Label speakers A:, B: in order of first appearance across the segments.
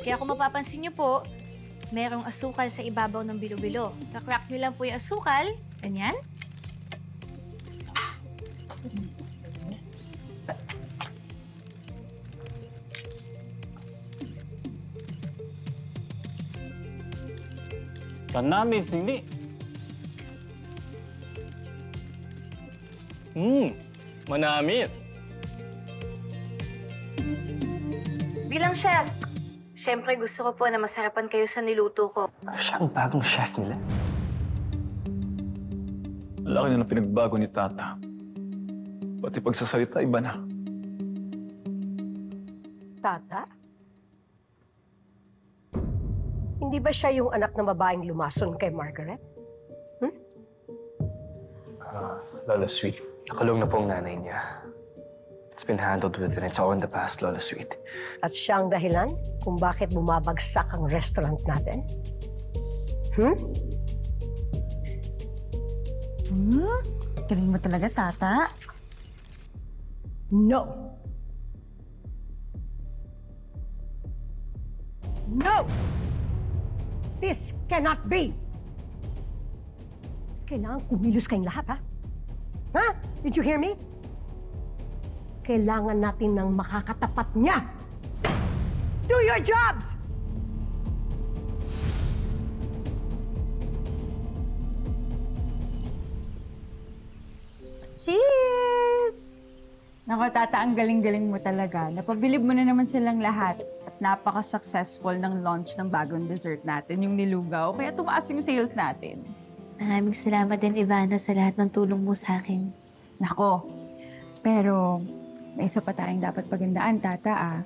A: Kaya kung mapapansin niyo po, merong asukal sa ibabaw ng bilo-bilo. Kakrack niyo lang po yung asukal. Ganyan.
B: Tanamis, hindi. Manamit.
A: Bilang chef, syempre gusto ko po na masarapan kayo sa niluto ko.
C: Siya ang bagong chef nila.
D: Laki na ng pinagbago ni Tata. Pati pagsasalita, iba na.
E: Tata? Hindi ba siya yung anak na babaeng lumason kay Margaret?
C: Lola Sweet, nakulong na po ang nanay niya. It's been handled with and it's all in the past, Lola Sweet.
E: At siya ang dahilan kung bakit bumabagsak ang restaurant natin?
F: Galing mo talaga, Tata.
E: No! No! This cannot be! Kailangan kumilos kayong lahat, ha? Ha? Did you hear me? Kailangan natin ng makakatapat niya! Do your jobs!
F: Cheers! Naku, Tata, ang galing-galing mo talaga. Napabilib mo na naman silang lahat. At napaka-successful ng launch ng bagong dessert natin, yung nilugaw. Kaya tumaas yung sales natin.
A: Maraming salamat din, Ivana, sa lahat ng tulong mo sa akin.
F: Nako, pero may isa pa tayong dapat pagandaan, Tata, ah.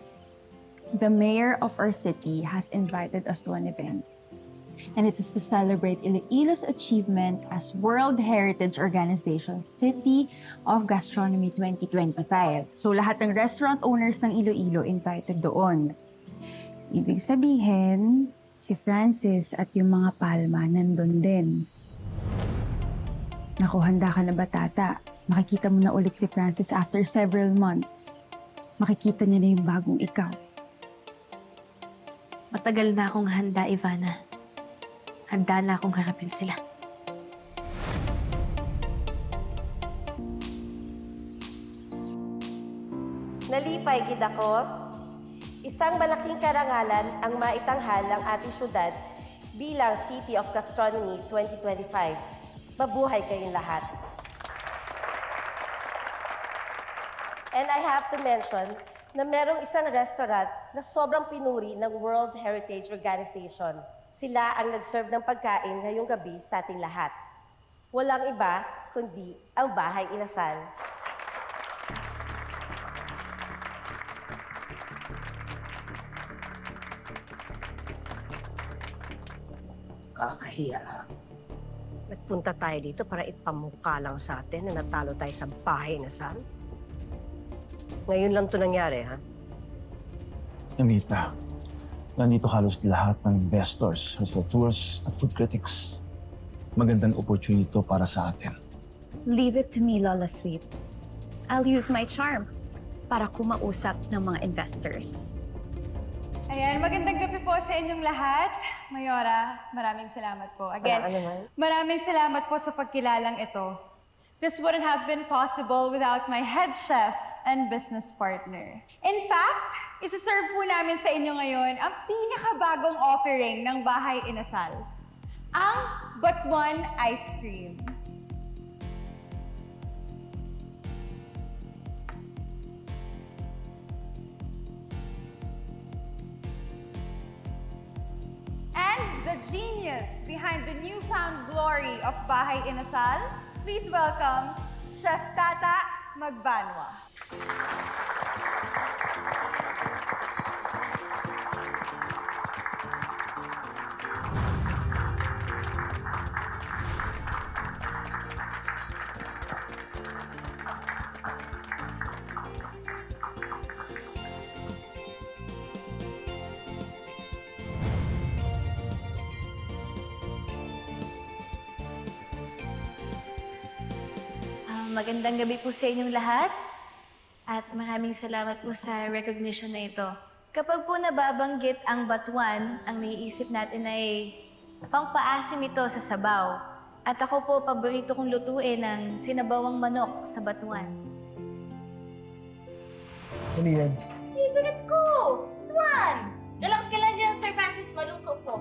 F: The mayor of our city has invited us to an event. And it is to celebrate Iloilo's achievement as World Heritage Organization City of Gastronomy 2025. So lahat ng restaurant owners ng Iloilo invited doon. Ibig sabihin, si Francis at yung mga Palma nandun din. Naku, handa ka na ba, Tata? Makikita mo na ulit si Francis after several months. Makikita niya na yung bagong ikaw.
A: Matagal na akong handa, Ivana. Handa na akong harapin sila.
G: Nalipay gid ako. Isang malaking karangalan ang maitanghal ang ating syudad bilang City of Gastronomy 2025. Mabuhay kayong lahat. And I have to mention na merong isang restaurant na sobrang pinuri ng World Heritage Organization. Sila ang nag-serve ng pagkain ngayong gabi sa ating lahat. Walang iba kundi ang Bahay Inasal.
E: Kakahiya. Nagpunta tayo dito para ipamukha lang sa atin na natalo tayo sa Bahay Inasal. Ngayon lang to nangyari, ha?
D: Anita, nandito halos lahat ng investors, restaurateurs at food critics. Magandang opportunity to para sa atin.
H: Leave it to me, Lola Sweet. I'll use my charm para kumausap ng mga investors.
I: Ayan, magandang gabi po sa inyong lahat. Mayora, maraming salamat po. Again, maraming salamat po sa pagkilalang ito. This wouldn't have been possible without my head chef and business partner. In fact, isa-serve po namin sa inyo ngayon ang pinakabagong offering ng Bahay Inasal, ang Batuan Ice Cream. And the genius behind the newfound glory of Bahay Inasal, please welcome Chef Tata Magbanwa.
A: Magandang gabi po sa inyong lahat. At maraming salamat po sa recognition na ito. Kapag po nababanggit ang batuan, ang naiisip natin ay pangpaasim ito sa sabaw. At ako po, paborito kong lutuin ng sinabawang manok sa batuan.
D: Ano yan?
A: Favorite ko! Batuan! Relax ka lang dyan, Sir Francis. Maluto ko.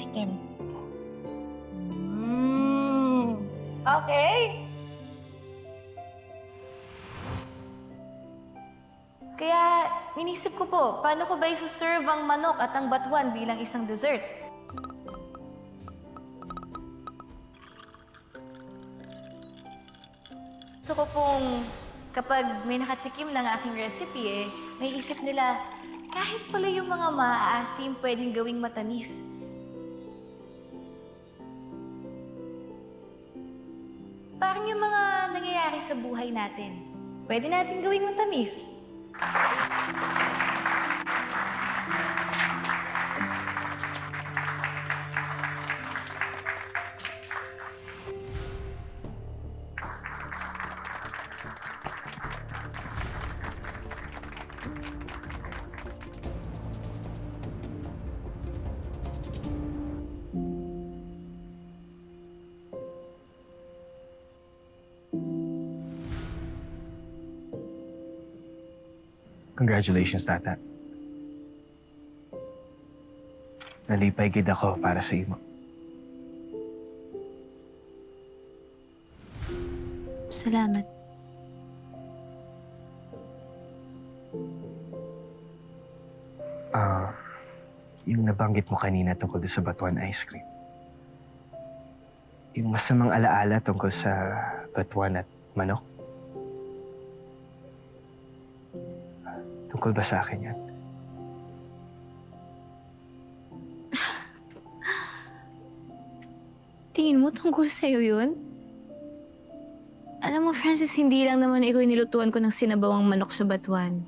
A: Chicken. Okay. Kaya, inisip ko po, paano ko ba isuserve ang manok at ang batuan bilang isang dessert? Gusto ko pong kapag may nakatikim ng aking recipe may isip nila, kahit pala yung mga maaasim pwedeng gawing matamis. Parang yung mga nangyayari sa buhay natin. Pwede natin gawing matamis.
C: Congratulations, Tata. Nalipay gid ako para sa imo.
A: Salamat.
C: Yung nabanggit mo kanina tungkol sa batuan ice cream. Yung masamang alaala tungkol sa batuan at manok. Tungkol ba sa akin yan?
A: Tingin mo tungkol sa'yo yun? Alam mo, Francis, hindi lang naman ikaw yung nilutuan ko ng sinabawang manok sa batuan.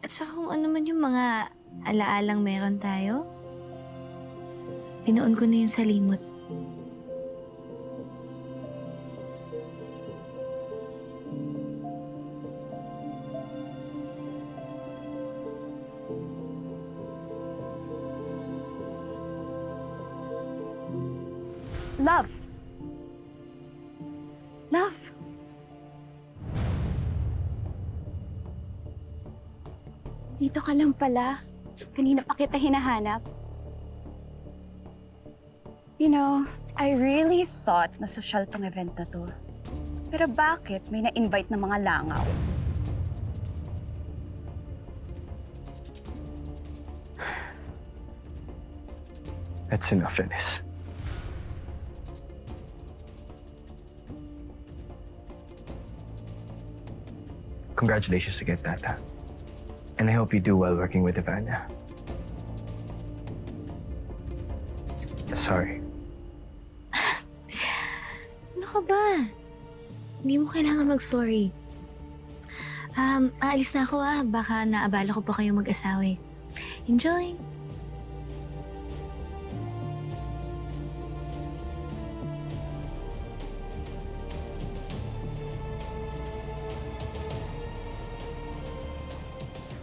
A: At saka kung ano man yung mga alaalang meron tayo, pinuon ko na yun sa limot.
H: Love. Love. Dito ka lang pala. Kanina pa kita hinahanap. You know, I really thought na social tong event na to. Pero bakit may na-invite na mga langaw?
C: That's enough, Venice. Congratulations again, Tata. And I hope you do well working with Ivana. Sorry.
A: Ano ka ba? Hindi mo kailangan mag-sorry. Aalis na ako Baka naabala ko pa kayong mag-asawa eh. Enjoy!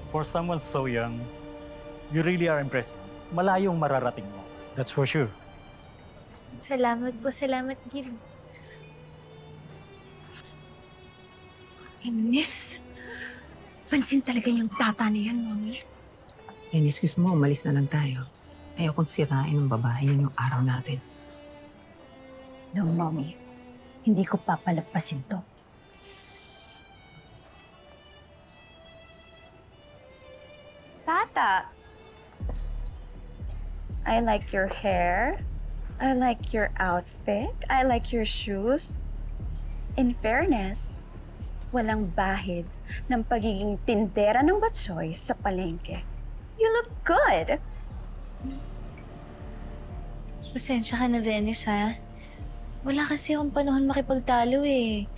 B: For someone so young, you really are impressive. Malayong mararating mo. That's for sure.
A: Salamat po, salamat, Gil. Ines, pansin talaga yung tata na yan, Mami.
J: Excuse mo, umalis na lang tayo. Ayokong sirain ng babae yan yung araw natin.
H: No, Mommy. Hindi ko papalagpasin to. Tata, I like your hair. I like your outfit. I like your shoes. In fairness, walang bahid ng pagiging tindera ng batsoy sa palengke. You look good.
A: Pasensya ka na, Venice, ha? Wala kasi akong panahon makipagtalo eh.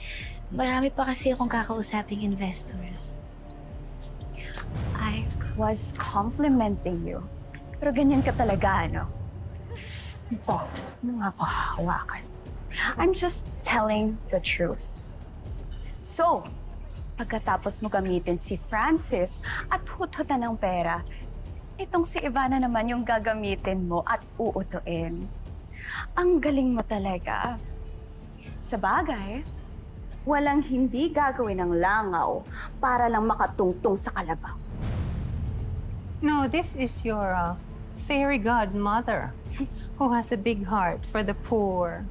A: Marami pa kasi akong kakausaping investors.
H: I was complimenting you. Pero ganyan ka talaga, ano? Ito, ano nga ako hahawakan? I'm just telling the truth. So, pagkatapos mo gamitin si Francis at huthutan ng pera, itong si Ivana naman yung gagamitin mo at uutuin. Ang galing mo talaga. Sa bagay, walang hindi gagawin ng langaw para lang makatungtong sa kalabaw.
K: No, this is your fairy godmother who has a big heart for the poor.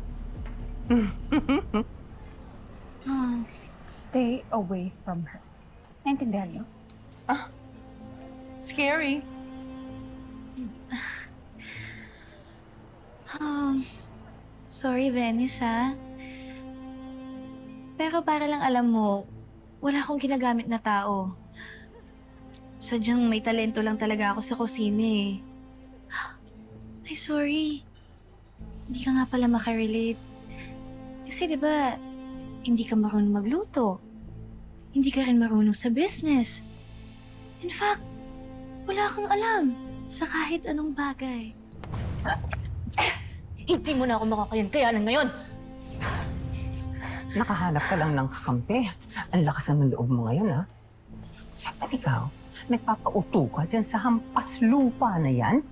I: Stay away from her. Naintindihan niyo?
K: Scary.
A: Sorry, Venice, ha? Pero para lang alam mo, wala akong ginagamit na tao. Sadyang may talento lang talaga ako sa kusina eh. Ay, sorry. Hindi ka nga pala makarelate. Kasi di ba, hindi ka marunong magluto. Hindi ka rin marunong sa business. In fact, wala kang alam sa kahit anong bagay. Hindi mo na ako makakayankayanan ngayon.
J: Nakahanap ka lang ng kakampi. Ang lakas ng loob mo ngayon, ha? At ikaw, nagpapauto ka dyan sa hampas lupa na yan?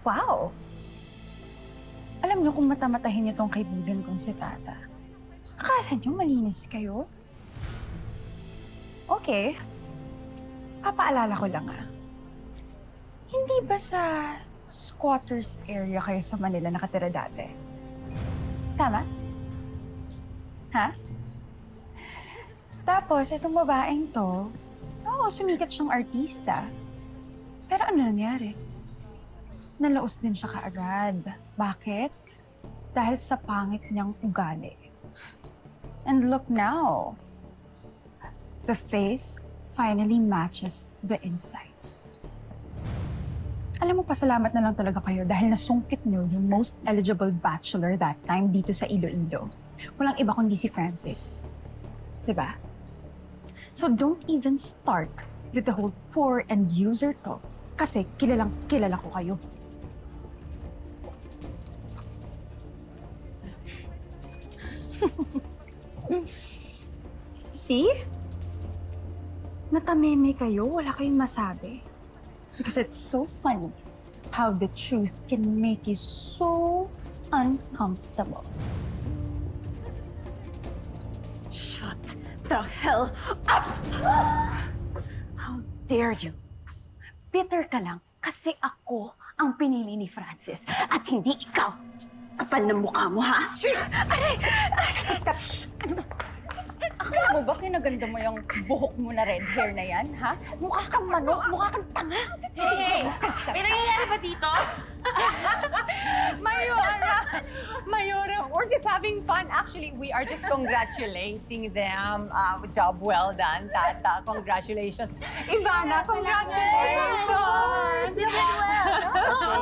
I: Wow! Alam niyo kung matamatahin niyo tong kaibigan kong si Tata. Akala niyo malinis kayo? Okay. Papaalala ko lang Hindi ba sa squatters area kayo sa Manila nakatira dati? Tama? Ha? Tapos, itong babaeng to, sumikat siyang artista. Pero ano nangyari? Nalaos din siya kaagad. Bakit? Dahil sa pangit niyang ugali. And look now. The face finally matches the inside. Alam mo, pasalamat na lang talaga kayo dahil nasungkit niyo yung most eligible bachelor that time dito sa Iloilo. Walang iba kundi si Francis. Diba? So don't even start with the whole poor and user talk kasi kilalang kilala ko kayo. See? Natameme kayo, wala kayong masabi. Because it's so funny how the truth can make you so uncomfortable.
H: Shut the hell up! How dare you? Bitter ka lang kasi ako ang pinili ni Francis at hindi ikaw. Kapal ng mukha mo, ha? Aray!
I: Akala mo ba kinaganda mo yung buhok mo na red hair na yan, ha? Mukha kang manok, mukha kang tanga.
H: Hey! May nangyayari ba dito?
K: Mayora, we're just having fun. Actually, we are just congratulating them. Job well done, Tata. Congratulations. Ivana, congratulations!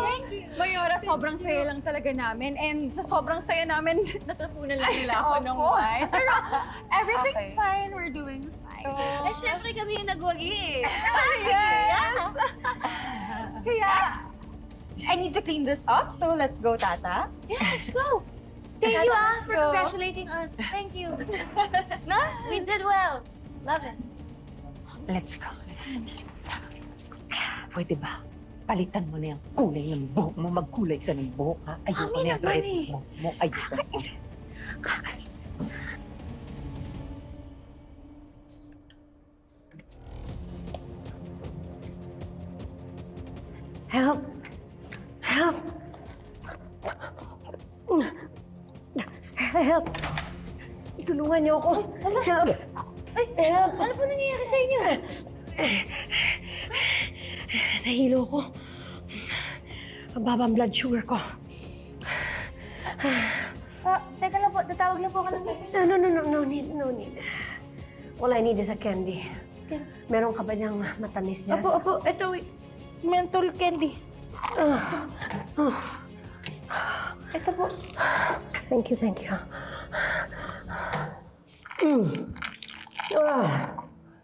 I: Thank you. Mayora, sobrang saya lang talaga namin. And sa sobrang saya namin, natapunan lang nila ako ng wine. Pero everything's fine. We're doing fine.
A: Eh, syempre kami yung nagwagi eh.
I: Yes! Kaya, I need to clean this up, so let's go, Tata.
A: Yeah, let's go. Thank you for congratulating us. Thank you. No? We did well. Love it.
J: Let's go. Pwede ba? Palitan mo na yung kulay ng buhok mo. Magkulay ka ng buhok, ha? Ayoko na yung red mo. Ayoko.
E: Help! Help! Help! Tulungan niyo ako. Help! Help!
A: Ano po nangyayari sa inyo?
E: Nahilo ko. Ang baba ang blood sugar ko.
A: Teka lang po, tatawag lang po ka ng
E: No need. All I need is a candy. Meron ka ba niyang matamis dyan?
A: Opo, ito, menthol candy. Ito po.
E: Thank you.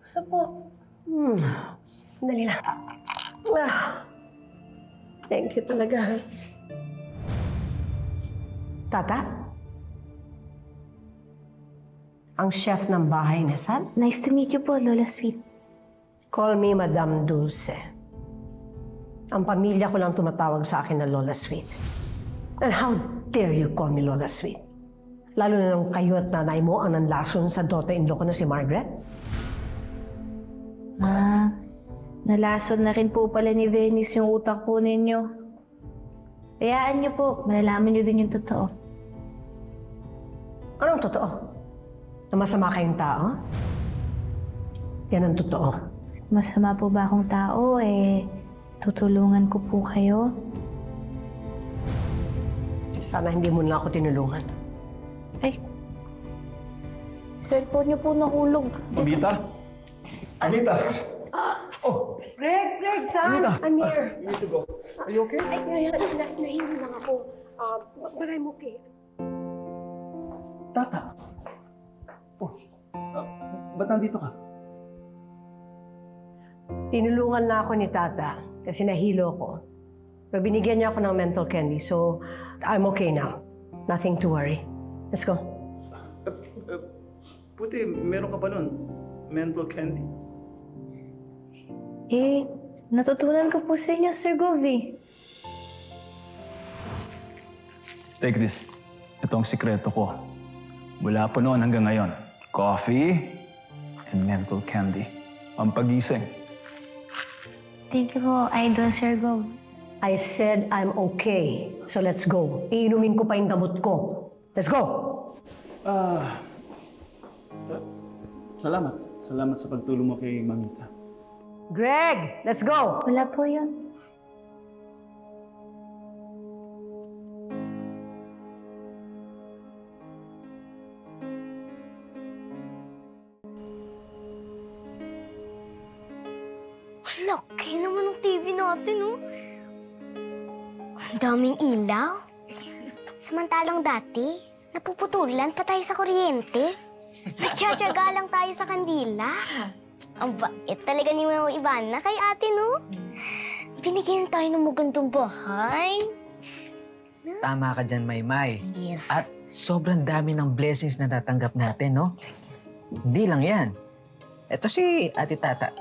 A: Saan po?
E: Dali lang. Thank you talaga. Tata? ang chef ng bahay na San.
A: Nice to meet you po, Lola Sweet.
E: Call me Madame Dulce. Ang pamilya ko lang tumatawag sa akin na Lola Sweet. And how dare you call me Lola Sweet? Lalo na nung kayo at nanay mo ang nanlason sa daughter-in-law ko na si Margaret.
A: Nalason na rin po pala ni Venice yung utak po ninyo. Hayaan niyo po, malalaman niyo din yung totoo.
E: Anong totoo? Na masama kayong tao? Yan ang totoo.
A: Masama po ba akong tao, tutulungan ko po kayo?
E: Sana hindi mo na ako tinulungan.
A: Ay, cellphone niyo po nahulog.
D: Mamita? Anita! Oh!
E: Greg, son!
D: Anita!
E: I'm here.
D: You need to go. Are you okay?
E: Ay, nahihilo lang ako. But I'm okay.
D: Tata! Oh, ba't nandito ka?
E: Tinulungan na ako ni Tata kasi nahilo ko. Pero binigyan niya ako ng mental candy, so I'm okay now. Nothing to worry. Let's go.
D: Puti, meron ka pa nun? Mental candy?
A: Natutunan ko po sa inyo, Sir Govey.
D: Take this. Ito ang sikreto ko. Mula po noon hanggang ngayon. Coffee and mental candy. Ang pagising.
A: Thank you po, Idol Sir Govey.
E: I said I'm okay. So let's go. Iinumin ko pa yung gamot ko. Let's go!
D: Salamat. Salamat sa pagtulong mo kay Mamita.
E: Greg, let's go!
A: Wala po yun.
L: Laki naman ng TV natin, oh. Ang daming ilaw. Samantalang dati, napuputulan pa tayo sa kuryente. Nagtsatsaga lang tayo sa kandila. Ang bait talaga ni Mama Ivana kay ate, no? Binigyan tayo ng magandang bahay.
M: Tama ka dyan, Maymay.
L: Yes.
M: At sobrang dami ng blessings na tatanggap natin, no? Hindi lang yan. Ito si Ate Tata.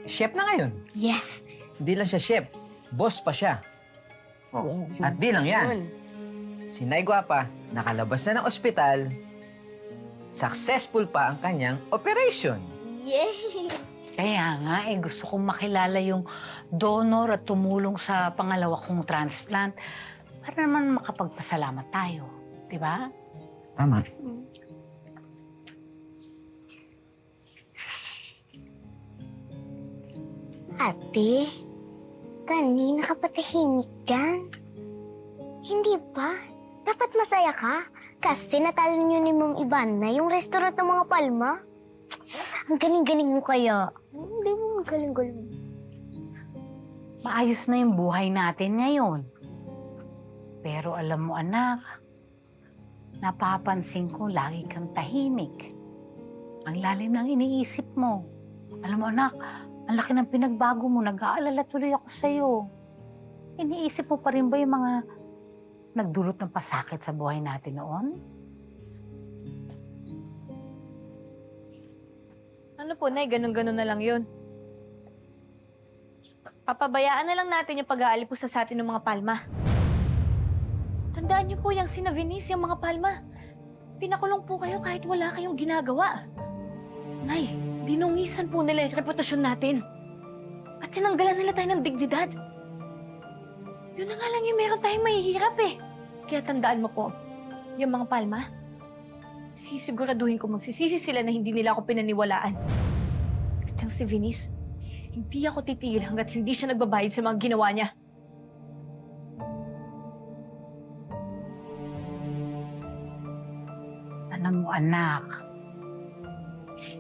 M: Chef na ngayon.
L: Yes.
M: Hindi lang siya chef. Boss pa siya. Oh. At di lang yan. Si Nay Guapa, nakalabas na ng ospital. Successful pa ang kanyang operation.
L: Yay!
N: Kaya nga, gusto kong makilala yung donor at tumulong sa pangalawa kong transplant para naman makapagpasalamat tayo. Di ba?
M: Tama.
L: Ate, kanina ka patahimik dyan. Hindi ba? Dapat masaya ka. Kasi natalo niyo ni Ma'am Ivana yung restaurant ng mga Palma. Ang galing-galing mo kaya. Hindi mo magaling-galing.
N: Maayos na yung buhay natin ngayon. Pero alam mo, anak, napapansin ko lagi kang tahimik. Ang lalim ng iniisip mo. Alam mo, anak, ang laki ng pinagbago mo. Nag-aalala tuloy ako sa'yo. Iniisip mo pa rin ba yung mga nagdulot ng pasakit sa buhay natin noon?
A: Ano po, Nay? Ganun-ganun na lang yun. Papabayaan na lang natin yung pag-aalipusta sa atin ng mga Palma. Tandaan niyo po yung sina Venice, yung mga Palma. Pinakulong po kayo kahit wala kayong ginagawa. Nay, dinungisan po nila yung reputasyon natin. At tinanggalan nila tayo ng dignidad. Yun na nga lang yung meron tayong mahihirap eh. Kaya tandaan mo po, yung mga Palma, sisiguraduhin ko magsisisi sila na hindi nila ako pinaniwalaan. At yung si Venice, hindi ako titigil hanggat hindi siya nagbabayad sa mga ginawa niya.
N: Alam mo, anak,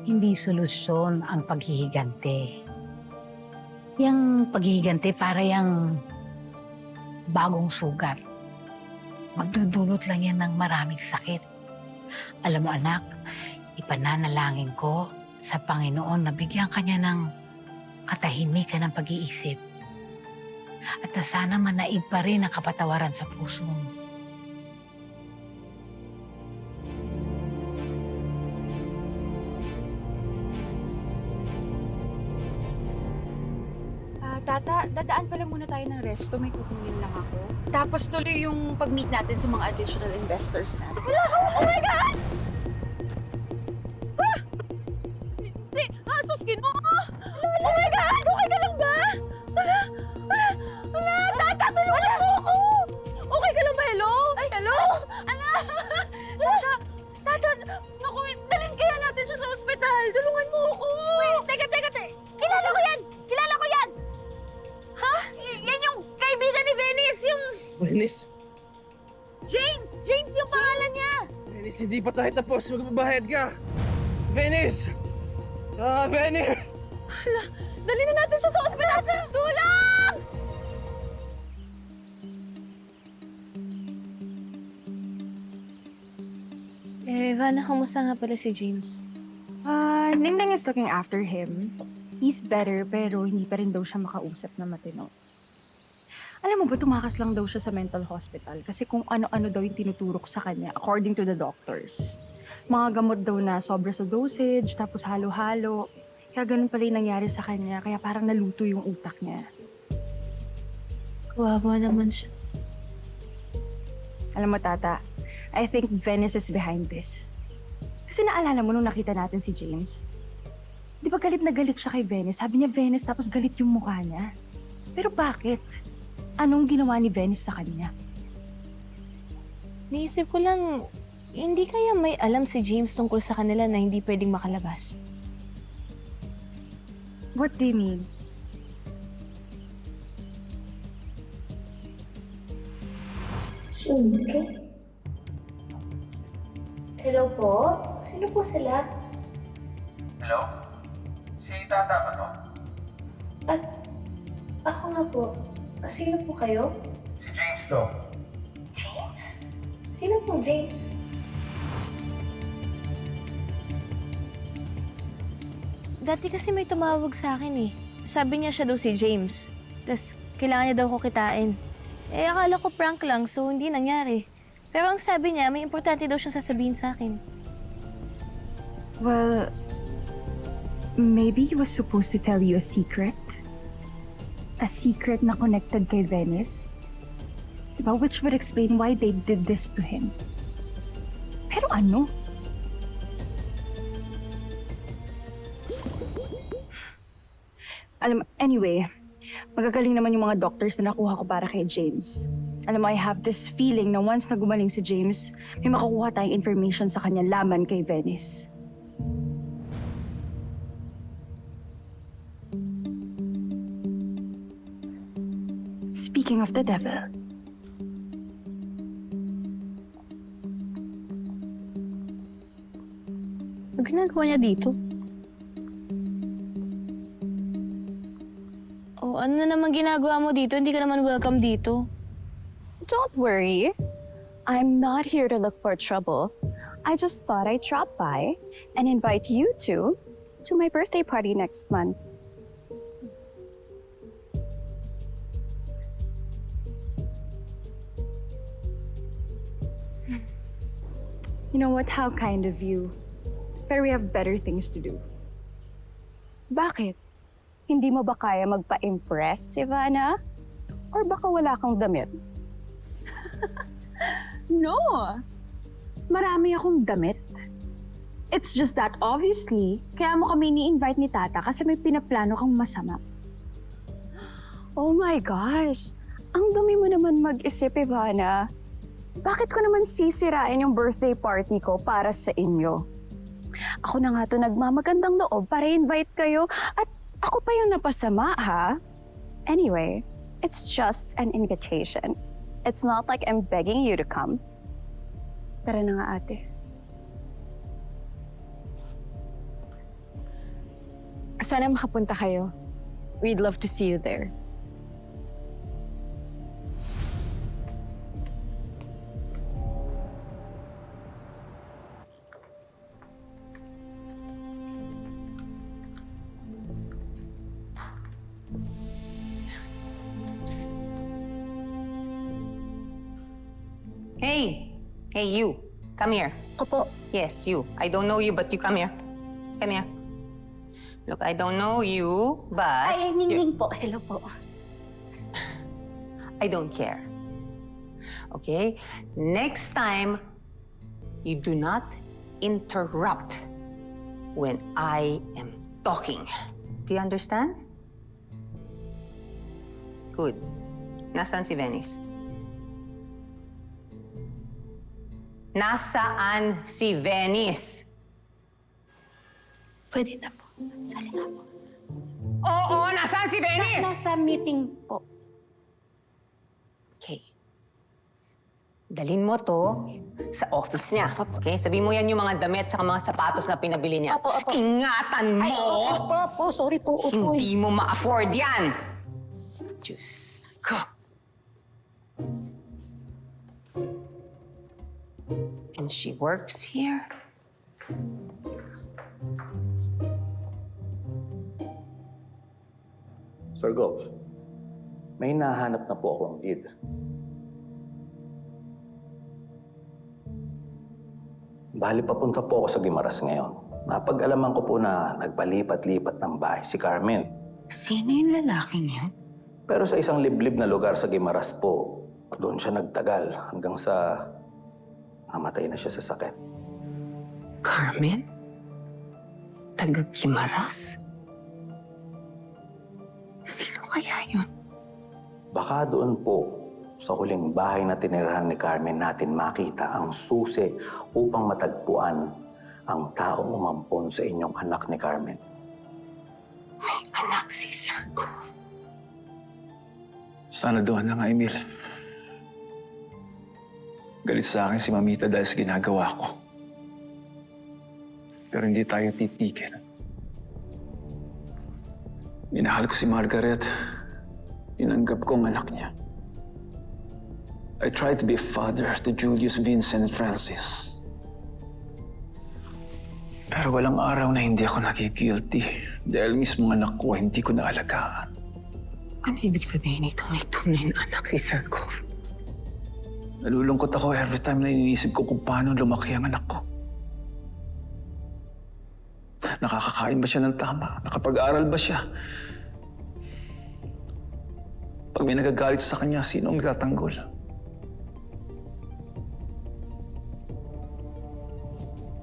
N: hindi solusyon ang paghihigante. Yang paghihigante para yung bagong sugat. Magdudulot lang yan ng maraming sakit. Alam mo, anak, ipananalangin ko sa Panginoon na bigyan ka niya ng katahimikan ng pag-iisip. At na sana manaig pa rin ang kapatawaran sa puso mo.
F: Tata, dadaan pala muna tayo ng resto. May kukunin lang ako. Tapos tuloy yung pag-meet natin sa mga additional investors natin.
I: Oh my God! Hindi! Asos, Ginoo! Oh my God! Okay ka lang ba? Wala! Tata, tulungan mo ako! Okay ka lang ba? Hello? Hello? Tata, naku, dalhin kaya natin siya sa ospital. Tulungan mo ako! Wait, teka! Kilala ko yan! Ha? Yan yung kaibigan ni Venice, yung...
C: Venice?
I: James! James yung pangalan niya!
C: Venice, hindi pa tayo tapos. Magbabayad ka. Venice! Venice!
I: Dali na natin siya sa ospital! Tulong!
A: Vanna, kamusta nga pala si James?
F: Ningning is looking after him. He's better, pero hindi pa rin daw siya makausap na matino. Alam mo ba, tumakas lang daw siya sa mental hospital kasi kung ano-ano daw yung tinuturok sa kanya according to the doctors. Mga gamot daw na sobra sa dosage, tapos halo-halo. Kaya ganun pala yung nangyari sa kanya, kaya parang naluto yung utak niya.
A: Kawawa naman siya.
F: Alam mo, Tata, I think Venice is behind this. Kasi naalala mo nung nakita natin si James? Di ba galit na galit siya kay Venice? Sabi niya Venice tapos galit yung mukha niya. Pero bakit? Anong ginawa ni Venice sa kanya?
A: Naisip ko lang, hindi kaya may alam si James tungkol sa kanila na hindi pwedeng makalabas?
F: What do you mean?
A: Hello po? Sino po sila?
C: Hello? Si Tata ba to?
A: Ako nga po. Sino po kayo?
C: Si James to.
A: James? Sino po James? Dati kasi may tumawag sa akin eh. Sabi niya siya daw si James. Tapos kailangan niya daw ko kitain. Akala ko prank lang, so hindi nangyari. Pero ang sabi niya, may importante daw siyang sasabihin sa akin.
F: Well, maybe he was supposed to tell you a secret. A secret na connected kay Venice. Diba? Which would explain why they did this to him. Pero ano? Alam mo, anyway, magagaling naman yung mga doctors na nakuha ko para kay James. Alam mo, I have this feeling na once na gumaling si James, may makukuha tayong information sa kanya laman kay Venice. Speaking of the devil,
A: Ano ginagawa niya dito? Oh, ano na naman ginagawa mo dito? Hindi ka naman welcome dito.
H: Don't worry. I'm not here to look for trouble. I just thought I'd drop by and invite you two to my birthday party next month.
F: you know what? How kind of you. Pero we have better things to do.
H: Bakit? Hindi mo ba kaya magpa-impress, Ivana? Or baka wala kang damit?
F: No! Marami akong damit. It's just that obviously, kaya mo kami ni-invite ni Tata kasi may pinaplano kang masama.
H: Oh my gosh! Ang dumi mo naman mag-isip, Ivana. Bakit ko naman sisirain yung birthday party ko para sa inyo? Ako na nga to nagmamagandang loob para invite kayo at ako pa yung napasama, ha? Anyway, it's just an invitation. It's not like I'm begging you to come. Tara na nga, ate.
O: Sana makapunta kayo. We'd love to see you there.
J: Hey! Hey, you. Come here.
H: Opo.
J: Yes, you. I don't know you, but you come here. Come here. Look, I don't know you, but...
L: Ay, Ningning po. Hello po.
J: I don't care. Okay? Next time, you do not interrupt when I am talking. Do you understand? Good. Nasaan si Venice? Nasaan si Venice?
L: Pwede na po. Sali nga po.
J: Oo, nasaan si Venice?
L: Nasa meeting po.
J: Okay. Dalhin mo to sa office niya. Okay? Sabihin mo yan yung mga damit sa mga sapatos na pinabili niya.
L: Opo, opo.
J: Ingatan mo!
L: Ay, opo. Sorry po. Opo.
J: Hindi mo ma-afford yan! Diyos ko. And she works here.
C: Sir Gov, may nahanap na po akong lead. Bali, papunta po ako sa Guimaras ngayon. Napag-alaman ko po na nagpalipat-lipat ng bahay si Carmen.
J: Sino yung lalaking yun?
C: Pero sa isang liblib na lugar sa Guimaras po, doon siya nagtagal hanggang sa namatay na siya sa sakit.
J: Carmen? Taga-Guimaras? Sino kaya yun?
C: Baka doon po, sa huling bahay na tinirahan ni Carmen natin makita ang susi upang matagpuan ang taong umampon sa inyong anak ni Carmen.
J: May anak si Sergo.
D: Sana doon na nga, Emil. Galit sa akin si Mamita dahil sa ginagawa ko. Pero hindi tayo titigil. Minahal ko si Margaret. Tinanggap ko ang anak niya. I tried to be a father to Julius, Vincent, and Francis. Pero walang araw na hindi ako nagigilty dahil mismo ang anak ko hindi ko naalagaan.
J: Ano ibig sabihin nito? May tunay na anak si Sergo.
D: Nalulungkot ako every time na iniisip ko kung paano lumaki ang anak ko. Nakakakain ba siya ng tama? Nakapag-aral ba siya? Pag may nagagalit sa kanya, sino ang nagtatanggol?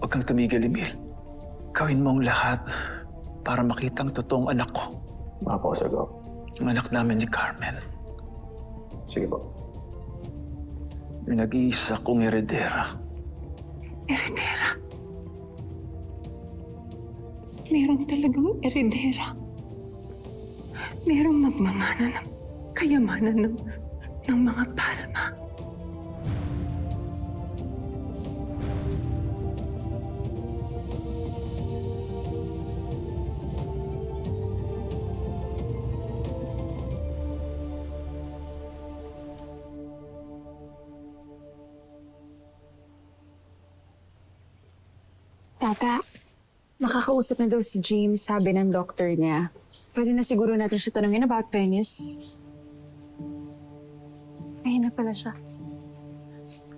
D: Huwag kang tumigil, Emil. Gawin mo ang lahat para makita ang totoong anak ko.
C: Mga po, Sir Gov.
D: Ang anak namin ni Carmen.
C: Sige po.
D: Yung nag-iisa kong heredera.
J: Heredera? Merong talagang heredera. Merong magmamana ng kayamanan ng mga Palma.
O: Tata, makakausap na daw si James, sabi ng doktor niya. Pwede na siguro natin siya tanungin about Venice. Ayun na pala siya.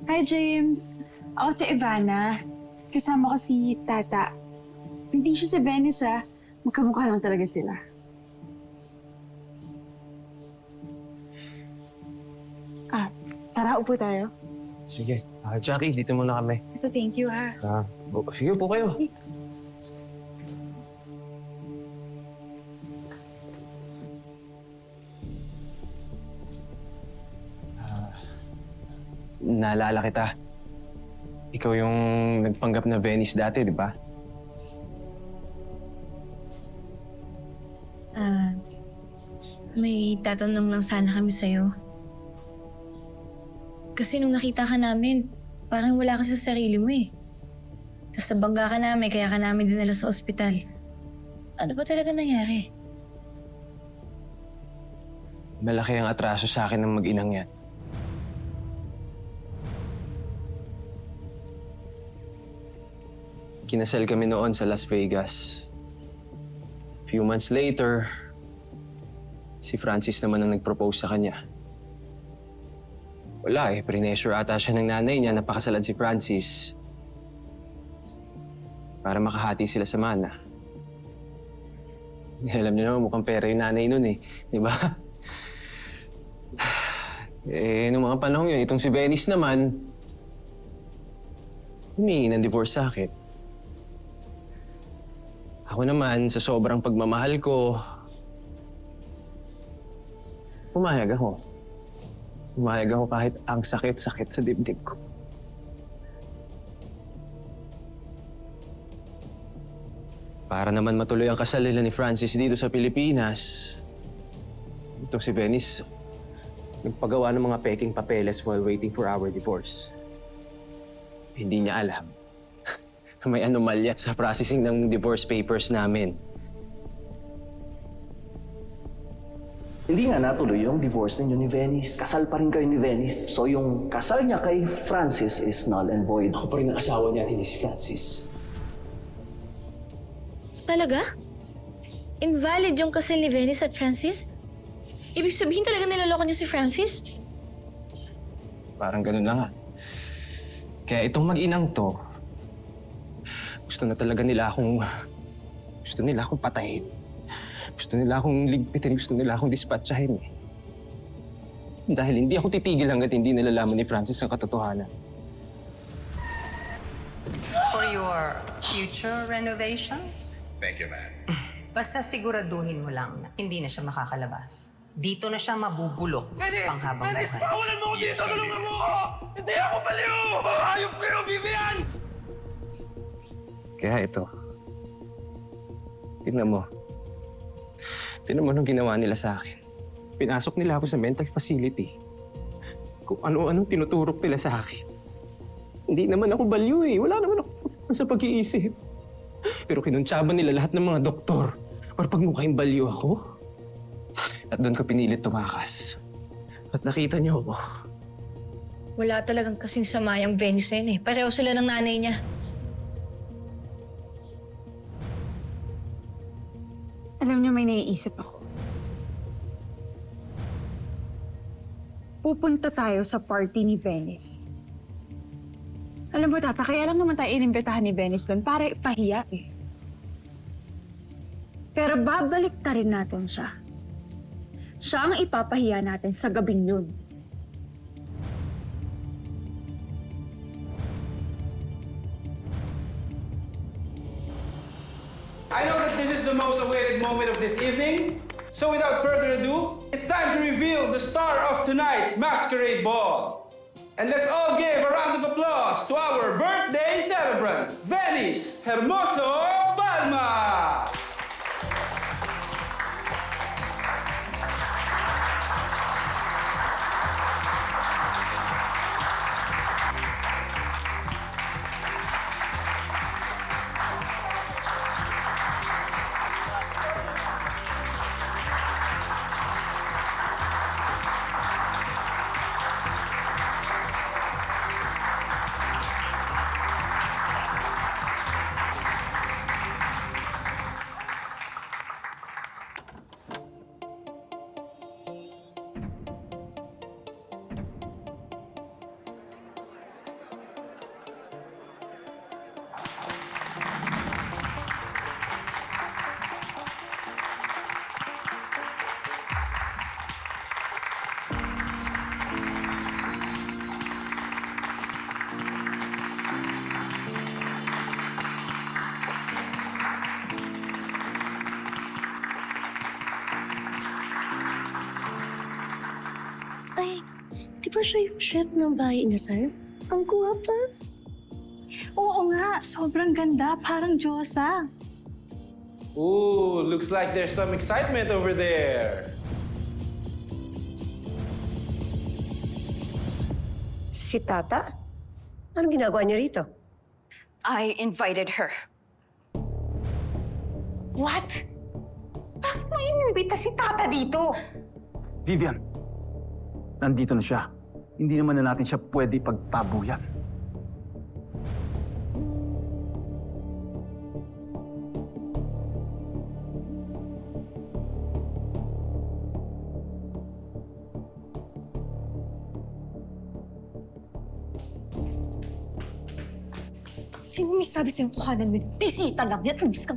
O: Hi, James. Ako si Ivana. Kasama ko si Tata. Hindi siya sa Venice, ah. Magkamukha lang talaga sila. Tara, upo tayo.
C: Sige. Jackie, dito muna kami.
O: Ito, thank you, ha.
C: Sige, po kayo.
P: Naalala kita. Ikaw yung nagpanggap na Venice dati, di ba?
A: May tatanong lang sana kami sa'yo. Kasi nung nakita ka namin, parang wala ka sa sarili mo eh. Tapos nabangga ka namin, kaya ka namin dinala sa ospital. Ano ba talaga nangyari?
P: Malaki ang atraso sa akin ng mag-inang yan. Kinasal kami noon sa Las Vegas. Few months later, si Francis naman ang nag-propose sa kanya. Wala eh, pressure ata siya ng nanay niya na pakasalan si Francis para makahati sila sa mana. Alam niyo naman, mukhang pera yung nanay nun eh. Di ba? Nung mga panahon yun, itong si Venice naman, humingi ng divorce sa akin. Ako naman, sa sobrang pagmamahal ko, pumayag ako. Pumayag ako kahit ang sakit-sakit sa dibdib ko. Para naman matuloy ang kasal nila ni Francis dito sa Pilipinas, itong si Venice, nagpagawa ng mga peking papeles while waiting for our divorce. Hindi niya alam na may anomalya sa processing ng divorce papers namin.
C: Hindi nga natuloy yung divorce ninyo ni Venice. Kasal pa rin kayo ni Venice. So yung kasal niya kay Francis is null and void.
P: Ako pa rin ang asawa niya at hindi si Francis.
A: Talaga? Invalid yung kasal ni Venice at Francis? Ibig sabihin talaga niloloko niyo si Francis?
P: Parang ganun na nga. Kaya itong mag-inang to, gusto na talaga nila akong... Gusto nila akong patayin. Gusto nila akong ligpitin, gusto nila akong dispatchahin eh. Dahil hindi ako titigil hanggat hindi nalalaman ni Francis ang katotohanan.
J: For your future renovations,
Q: Thank you, ma'am.
J: basta siguraduhin mo lang na hindi na siya makakalabas. Dito na siya mabubulok panghabang buhay.
Q: Pawalan mo ko dito! Tulungan mo ako! Hindi ako baliw! Hayop kayo, Vivian!
P: Kaya ito, tingnan mo. Tingnan mo nung ginawa nila sa akin. Pinasok nila ako sa mental facility. Kung ano-anong tinuturo nila sa akin. Hindi naman ako baliw eh. Wala naman ako sa pag-iisip. Pero kinuntsaban nila lahat ng mga doktor para pagmukhaing baliw ako. At doon ko pinilit tumakas. At nakita niyo ako.
A: Wala talagang kasing sama yung Venus na yun eh. Pareho sila ng nanay niya.
O: Alam niyo, may naiisip ako. Pupunta tayo sa party ni Venice. Alam mo, Tata, kaya lang naman tayo inimbitahan ni Venice doon para ipahiya eh. Pero babalik ta rin natin siya. Siya ang ipapahiya natin sa gabing yun.
R: I know that this is the most awaited moment of this evening, so without further ado, it's time to reveal the star of tonight's masquerade ball. And let's all give a round of applause to our birthday celebrant, Venice Hermoso Palma!
L: Ay, di ba siya yung chef ng bahay inasal? Ang guwapa.
I: Oo nga, sobrang ganda. Parang Diyosa.
R: Ooh, looks like there's some excitement over there.
E: Si Tata? Anong ginagawa niyo rito?
H: I invited her.
J: What? Bakit mo inimbita si Tata dito?
D: Vivian, nandito na siya. Hindi naman na natin siya pwede pagtabuyan.
H: Sino may sabi sa'yo kuhanan mo? Bisita lang yan. Tumis ka.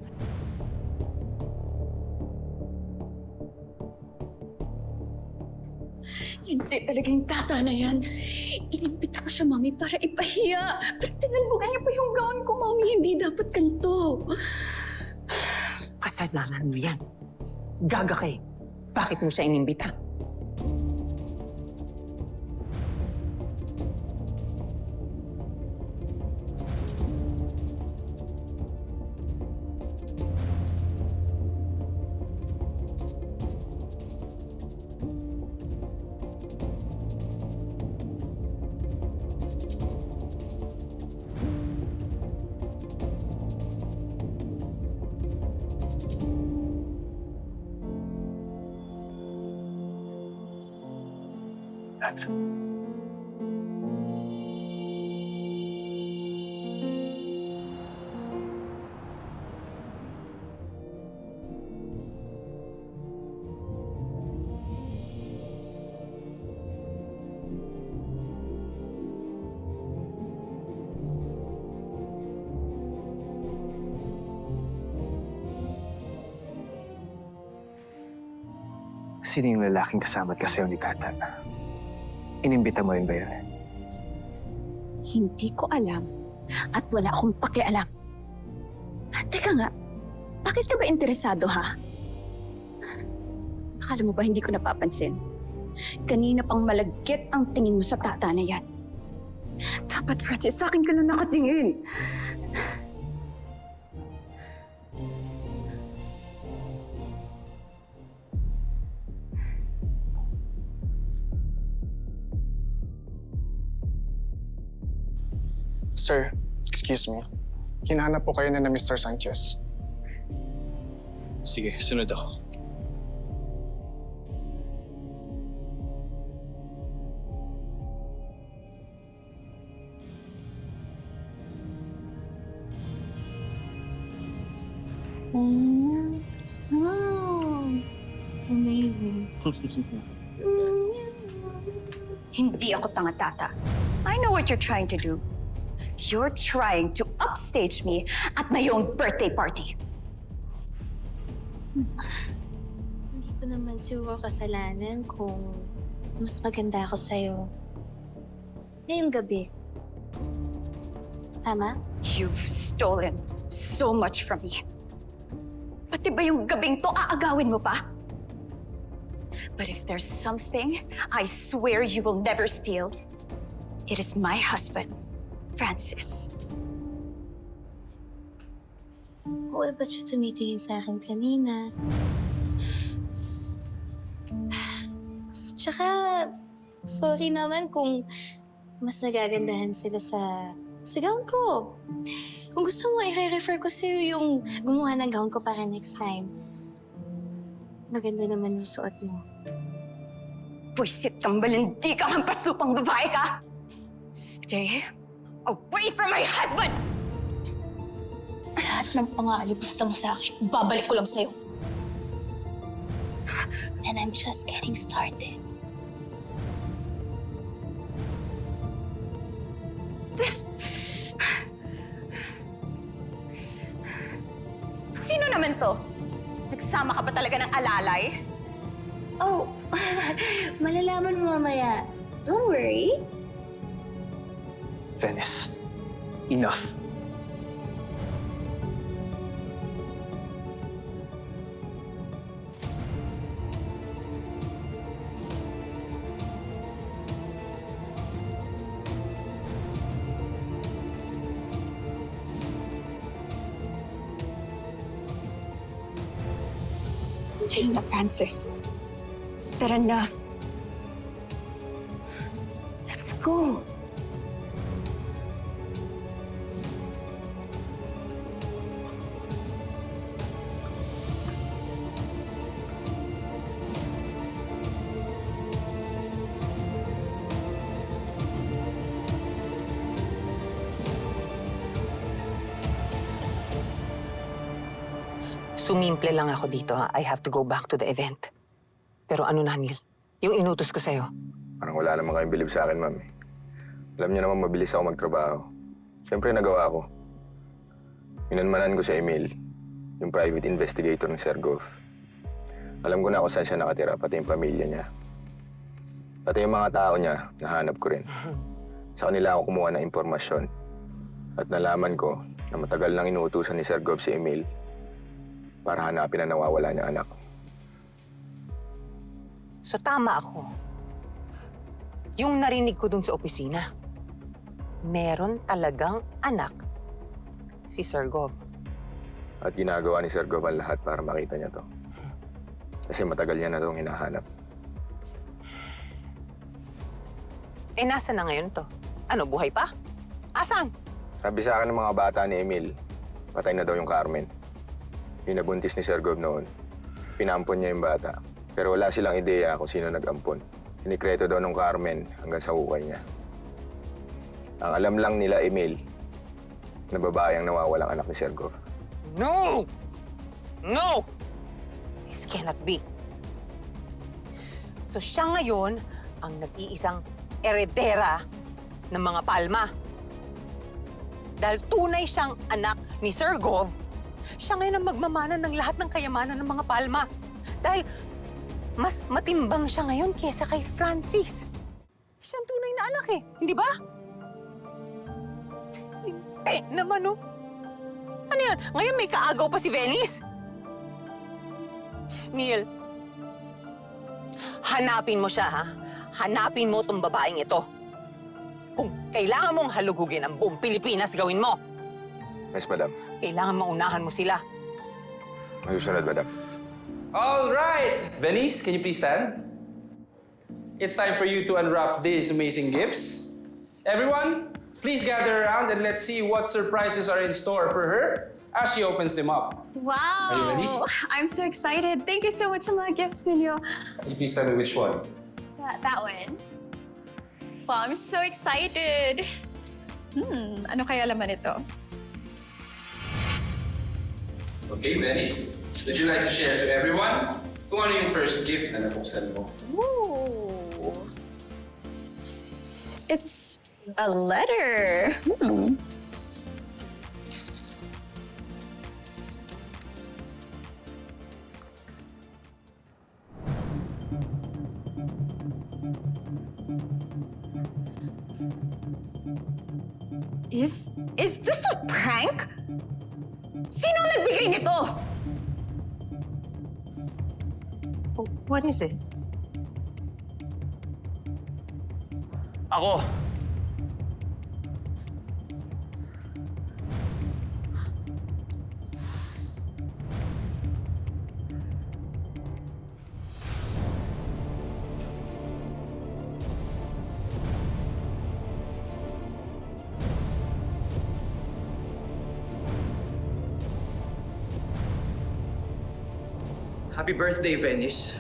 H: Hindi talaga yung tata na yan. Inimbita ko siya, Mami, para ipahiya. Pero tinalbugan niya pa yung gown ko, Mami. Hindi dapat ganito.
J: Kasalanan mo yan. Gaga ka eh. Bakit mo siya inimbita?
S: Sino yung lalaking kasama at kasayaw ni Tata? Inimbita mo rin ba yan?
H: Hindi ko alam at wala akong pakialam. Teka nga, bakit ka ba interesado, ha? Akala mo ba hindi ko napapansin? Kanina pang malagkit ang tingin mo sa tata na yan. Dapat, Francis, sa akin ka lang nakatingin.
T: Sir, excuse me. Hinahanap po kayo na Mr. Sanchez.
S: Sige, sunod ako.
H: Wow! Amazing. Hindi ako tanga, Tata. I know what you're trying to do. You're trying to upstage me at my own birthday party.
A: Hindi ko naman siguro kasalanan kung mas maganda ako sa'yo ngayong gabi. Tama?
H: You've stolen so much from me. Pati ba yung gabing to aagawin mo pa? But if there's something I swear you will never steal, it is my husband, Francis.
A: Oo, ba't siya tumitingin sa akin kanina? Tsaka, sorry naman kung mas nagagandahan sila sa gown ko. Kung gusto mo, i-refer ko sa'yo yung gumawa ng gown ko para next time. Maganda naman yung suot mo.
H: Buisit kang balindi kang hampaslupang babae ka! Stay away from my husband!
A: Lahat ng pangalipusta mo sa akin, babalik ko lang sa'yo. And I'm just getting started.
H: Sino naman to? Nagsama ka ba talaga ng alalay?
A: Oh, malalaman mo mamaya. Don't worry.
S: Venice, enough.
H: Chill na, Francis. Tara na. Let's go.
J: Sumimple lang ako dito, ha? I have to go back to the event. Pero ano na, Neil? Yung inutos ko sa'yo.
U: Parang wala naman kayong bilib sa akin, ma'am. Alam niyo naman mabilis ako magtrabaho. Siyempre, nagawa ko. Minanmanan ko si Emil, yung private investigator ng Sergov. Alam ko na kung saan siya nakatira, pati yung pamilya niya. Pati yung mga tao niya, nahanap ko rin. Sa kanila ako kumuha ng impormasyon. At nalaman ko na matagal nang inuutusan ni Sir Gov si Emil para hanapin ang nawawala niyang anak.
J: So tama ako. Yung narinig ko dun sa opisina, meron talagang anak si Sir Gov.
U: At ginagawa ni Sir Gov ang lahat para makita niya to. Kasi matagal niya na itong hinahanap.
J: Eh, nasa na ngayon to? Ano, buhay pa? Asan?
U: Sabi sa akin ng mga bata ni Emil, patay na daw yung Carmen. Yung nabuntis ni Sir Gov noon. Pinampon niya yung bata. Pero wala silang ideya kung sino nag-ampon. Sinikreto daw ng Carmen hanggang sa hukay niya. Ang alam lang nila, Emil, na babae ang nawawalang anak ni Sir Gov.
J: No! No! This cannot be. So siya ngayon ang nag-iisang eredera ng mga Palma. Dahil tunay siyang anak ni Sir Gov, siya ngayon ang magmamana ng lahat ng kayamanan ng mga Palma. Dahil mas matimbang siya ngayon kesa kay Francis. Siya ang tunay na anak eh, hindi ba? Hindi naman oh. Ano yan? Ngayon may kaagaw pa si Venice? Neil, hanapin mo siya ha? Hanapin mo tong babaeng ito. Kung kailangan mong halugugin ang buong Pilipinas, gawin mo.
U: Yes, Madam.
J: Kailangan maunahan mo sila.
U: Masusunod, Madam.
R: All right! Venice, can you please stand? It's time for you to unwrap these amazing gifts. Everyone, please gather around and let's see what surprises are in store for her as she opens them up.
H: Wow!
R: Are you ready?
H: I'm so excited. Thank you so much sa mga gifts ninyo.
R: Can you please tell me which one?
H: That one. Wow, I'm so excited. Ano kaya laman ito?
R: Okay, Venice. Would you like to share to everyone? Kung ano yung first gift na nabuksan mo?
H: Ooh. It's a letter. Is this a prank? Sino ang nagbigay nito?
J: So, what is it?
D: Ako.
M: Happy birthday, Venice.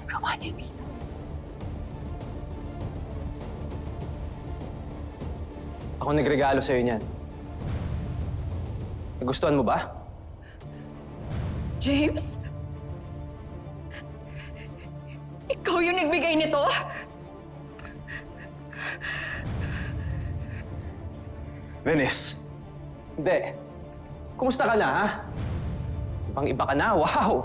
J: Gawa niya dito.
S: Ako nagregalo sa'yo niyan. Nagustuhan mo ba?
H: James? Ikaw yung nagbigay nito?
S: Venice. Hindi. Kumusta ka na, ha? Ibang-iba ka na, wow!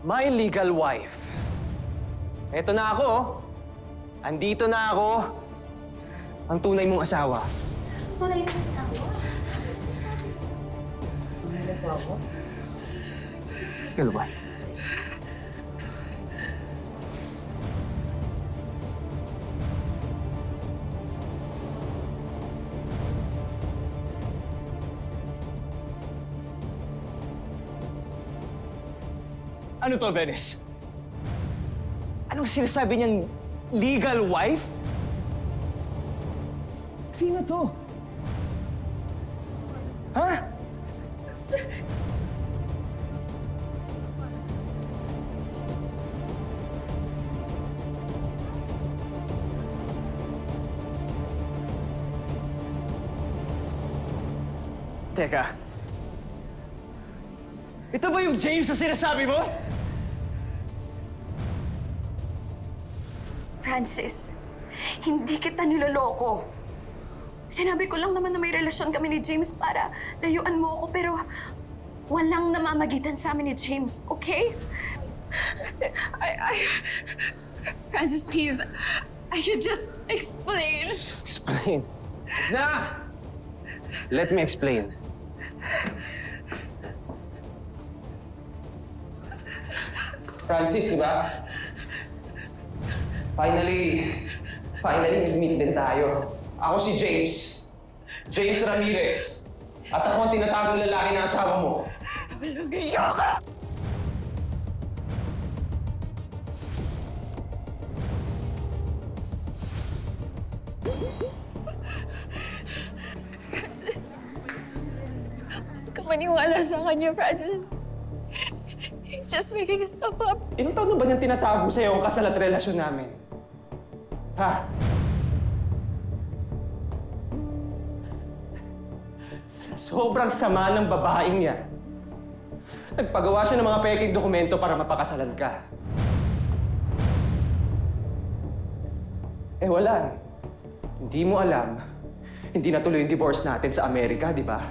S: My legal wife. Eto na ako, oh. Andito na ako. Ang tunay mong asawa.
L: Tunay na asawa?
J: Tunay na asawa?
S: Legal wife. Ano to, Venice? Anong sinasabi niyang legal wife? Sino to? Ha? Teka. Ito ba yung James na sinasabi mo?
H: Francis, hindi kita niloloko. Sinabi ko lang naman na may relasyon kami ni James para layuan mo ako, pero walang namamagitan sa amin ni James, okay? Francis, please, I could just explain.
S: Explain? Na! Let me explain. Francis, di ba? Finally, nag-meet din tayo. Ako si James. James Ramirez. At ako ang tinatagong lalaki ng asawa mo.
H: Malagaya ka! Huwag ka maniwala sa kanya, Francis. He's just making stuff up.
S: Ilang taon na ba niyang tinatago sa'yo ang kasal at relasyon namin? Ha? Sobrang sama ng babaeng yan. Nagpagawa siya ng mga peking dokumento para mapakasalan ka. Eh wala. Hindi mo alam. Hindi natuloy yung divorce natin sa Amerika, di ba?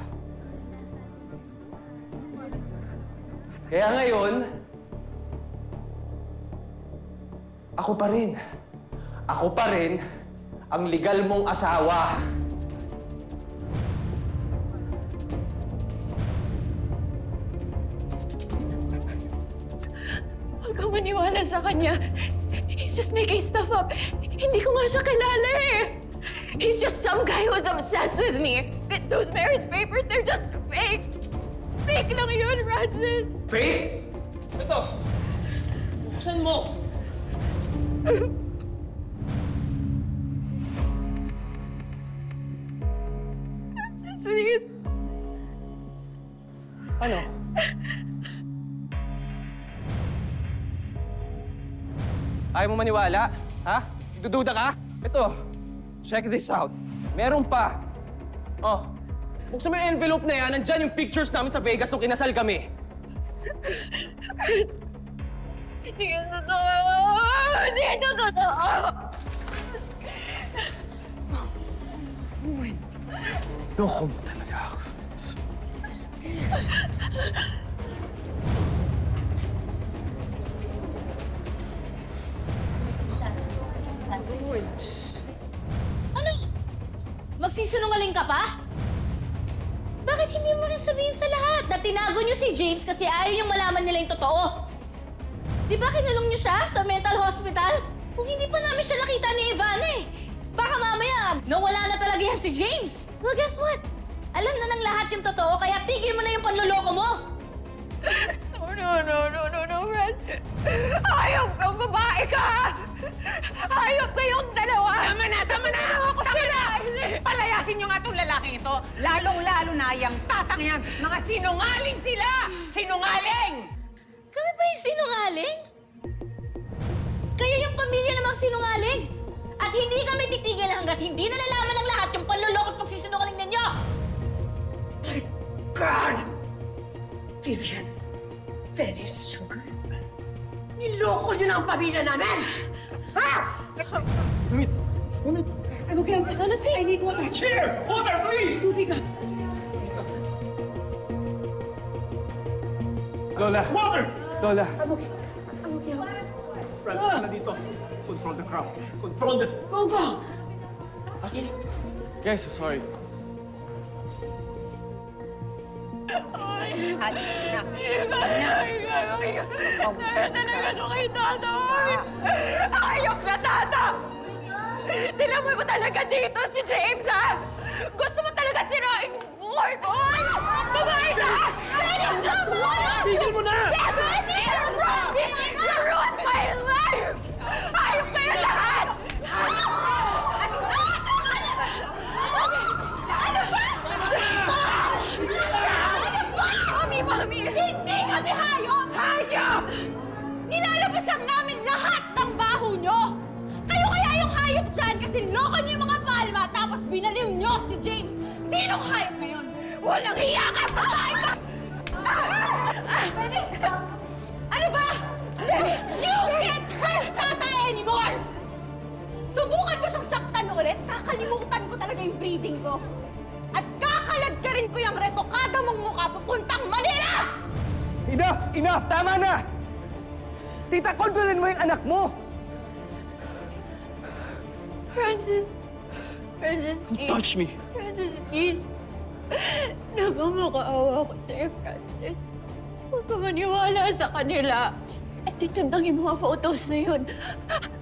S: Kaya ngayon, ako pa rin. Ako pa rin ang legal mong asawa.
H: Huwag kang maniwala sa kanya. He's just making stuff up. Hindi ko nga siya kilala eh. He's just some guy who's obsessed with me. Those marriage papers, they're just fake. Fake lang yun, Francis.
S: Fake? Ito. Buksan mo.
H: Francis, please.
S: Ano? Ayaw mo maniwala? Ha? Dududa ka? Ito. Check this out. Meron pa. Oh. Buksan mo yung envelope na yan. Nandyan yung pictures namin sa Vegas nung kinasal kami.
H: Hindi yan totoo! Hindi yan totoo!
S: Loko mo talaga ako.
A: Ano? Magsisinungaling ka pa? Bakit hindi mo rin sabihin sa lahat na tinago niyo si James kasi ayaw niyong malaman nila yung totoo? Di ba kinulong niyo siya sa mental hospital? Kung hindi pa namin siya nakita ni Ivana eh. Baka mamaya, nawala na talaga yan si James. Well, guess what? Alam na ng lahat yung totoo, kaya tigil mo na yung panluloko mo.
H: No, Francis. Hayop kang babae ka! Hayop kayong dalawa!
K: Tama na! Tama na! Palayasin niyo nga itong lalaking ito. Lalong-lalo na yung tatang yan. Mga sinungaling sila! Sinungaling!
A: Kami ba yung sinungaling? Kayo yung pamilya namang sinungaling? At hindi kami titigil hanggat hindi nalalaman ng lahat yung panluloko at pagsisinungaling ninyo!
E: My God! Vivian, very sugar. Niloko niyo na ang pamilya namin! Ha? I'm okay.
A: Lola, see?
E: I need water.
Q: Chair! Water, please!
E: Tubig ka.
S: Lola!
Q: Water!
S: Lola!
E: I'm okay. I'm okay.
Q: Francis, na dito. Control the crowd. Control the...
E: Go, go!
S: Guys, sorry.
H: Talaga ito kay Tatay! Hayop na Tata! Sinamoy mo talaga dito si James, ha? Gusto mo talaga sirain yung buhay ko? Babae ka! Dennis, come on!
Q: Tigil mo na!
H: Dennis! You ruined my life! Hayop kayo lahat! Mami! Hindi kami hayop! Hayop! Nilalabas lang namin lahat ng baho nyo! Kayo kaya yung hayop dyan kasi loko nyo yung mga palma tapos binaliw nyo si James! Sinong hayop na yun? Walang hiya ka! Babae pa! Ano ba? You can't hurt Tata anymore! Subukan mo siyang saktan ulit!
G: ulit, kakalimutan ko talaga yung breeding ko. At kakaladkarin ko yung retokada mong mukha papuntang Manila!
S: Enough! Enough! Tama na! Tita, kontrolin mo yung anak mo!
I: Francis, please.
S: Touch me!
I: Francis, please. Nagmamakaawa ko sa'yo, Francis. Huwag ka maniwala sa kanila. At titandang yung mga photos na yun.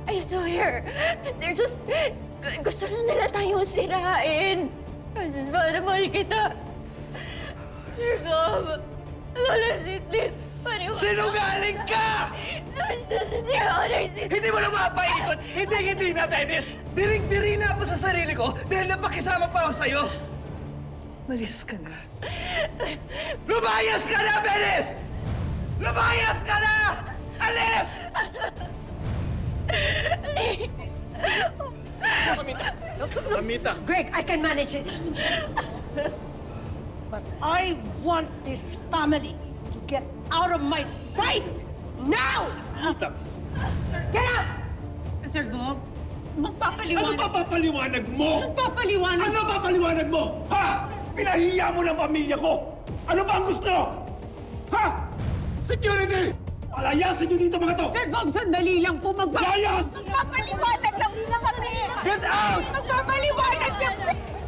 I: I swear, they're just... Gusto lang nila tayong sirain. Francis, mahal na mahal kita. Dear God, Lola, please.
S: Sinungaling ka! Hindi mo na mapaikot! Hindi na, Dennis! Diring-diri na ako sa sarili ko dahil napakisama pa ako sa'yo! Malis ka na. Lumayas ka na, Dennis! Lumayas ka na! Alis!
Q: Mamita!
E: Greg, I can manage this. But I want this family to get out of my sight! Now! Get out!
K: Sir Gov, magpapaliwanag.
Q: Ano papapaliwanag mo?
K: Magpapaliwanag.
Q: Ano papapaliwanag mo? Ha? Pinahiya mo ng pamilya ko! Ano pa ang gusto? Ha? Security! Palayasin niyo dito mga to!
K: Sir Gov, sandali lang po.
Q: Layas!
K: Magpapaliwanag lang kami!
Q: Get out!
K: Magpapaliwanag lang!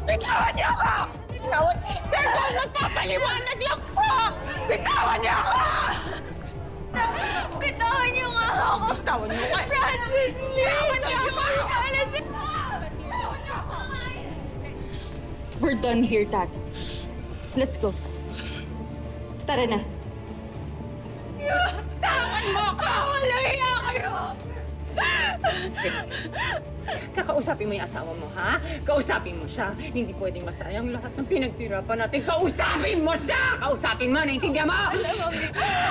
K: Bitawan niyo ako! Sir Gov, magpapaliwanag lang po! Bitawan niyo ako!
I: Bitawan niyo nga ako!
K: Bitawan niyo ako!
I: Francis, please!
K: Bitawan niyo ako!
I: We're done here, Tata. Let's go. Tara na.
K: Tawan mo ako! Walang hiya kayo! Kakausapin mo yung asawa mo, ha? Kausapin mo siya. Hindi pwedeng masayang lahat ng pinagtirapan natin. Kausapin mo siya! Kausapin mo, naiintindihan mo?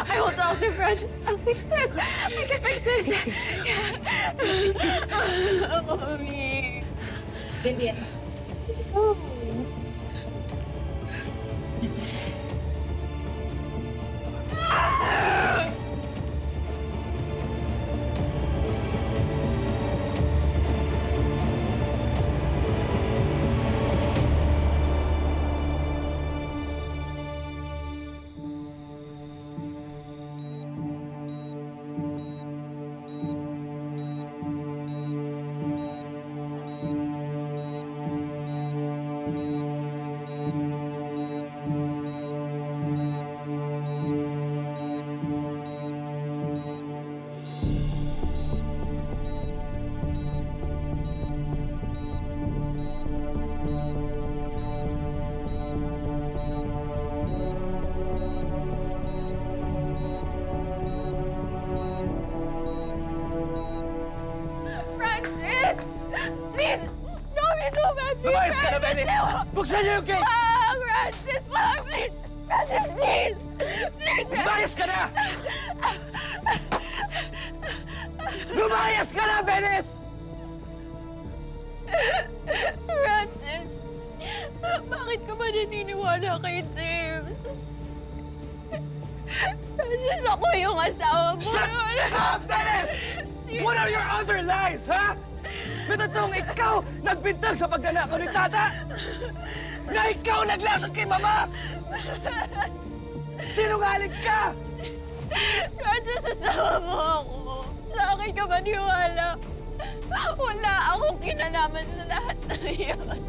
I: I will talk to Francis. I'll fix this. I can fix this. Mommy.
K: Baby,
I: Let's go. Francis! Please! Don't be so bad!
S: Lumayas ka na, Dennis! Buksan niyo yung gate!
I: Francis! Please! Francis, please! Please!
S: Lumayas ka na! Lumayas ka na, Dennis!
I: Francis! Bakit ka ba naniniwala kay James? Francis, ako yung asawa mo.
S: Shut up, Dennis! What are your other lies, ha? Na totoong ikaw nagbintag sa pagnanakaw ni Tata? Na ikaw naglasot kay Mama? Sinungaling ka!
I: Francis, asawa mo ako. Sa akin ka maniwala. Wala akong kinalaman sa lahat na iyon.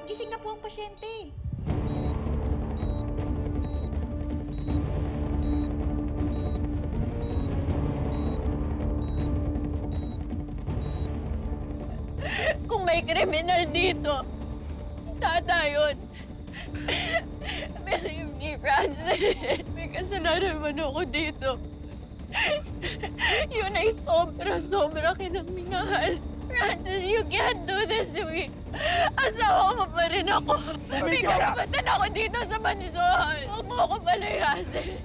G: Gising na po ang pasyente.
I: Kung may kriminal dito, si Tata yun. Believe me, Francis. May kasalanan man ako dito.
G: Yun ay sobra kitang minahal. Francis, you can't do this to me. Asawa mo pa rin ako. May karapatan ako dito sa mansyon. Huwag mo ako palayasin.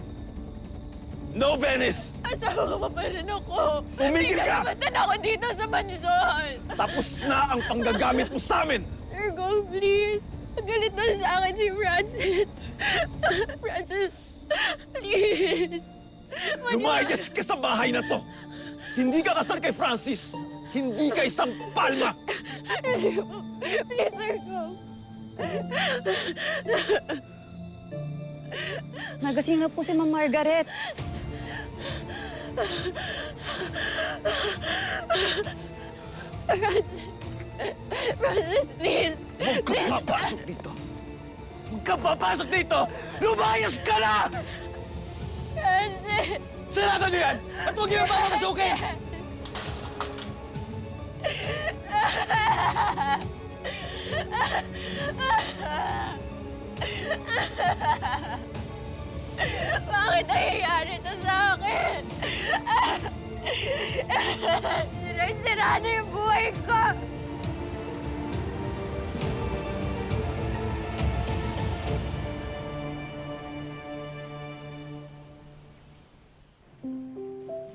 Q: No, Venice!
G: Asawa mo pa rin ako. May
Q: Tumigil ka!
G: karapatan ako dito sa mansyon.
Q: Tapos na ang panggagamit mo sa amin!
G: Sir, go please. Galit na sa akin si Francis. Francis, please.
Q: Lumayas ka sa bahay na to! Hindi ka kasal kay Francis! Hindi ka isang palma!
G: Please, sir, go.
J: Nagasing na po si Ma'am Margaret.
G: Francis, please.
Q: Huwag ka papasok dito! Huwag ka papasok dito! Lumayas ka na!
G: Francis!
Q: Sarado niyo yan! At huwag niyo pa makasukin!
G: Bakit nangyayari ito sa akin? Sira na yung buhay ko!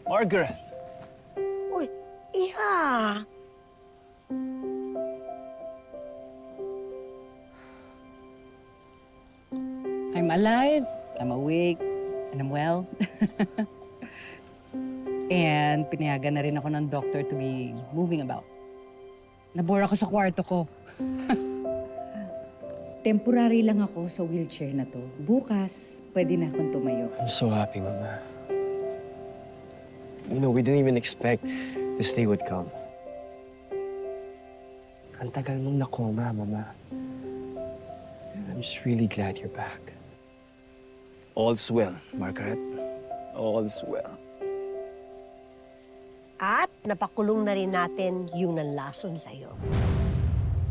D: Margaret!
E: Uy, Iha!
B: I'm alive, I'm awake, and I'm well. And pinayagan na rin ako ng doctor to be moving about. Nabore ako sa kwarto ko. Temporary lang ako sa wheelchair na to. Bukas, pwede na akong tumayo.
P: I'm so happy, Mama. You know, we didn't even expect this day would come. Ang tagal mong nakoma, Mama. I'm just really glad you're back. All's well, Margaret. All's well.
E: At napakulong na rin natin yung nanlason sa'yo.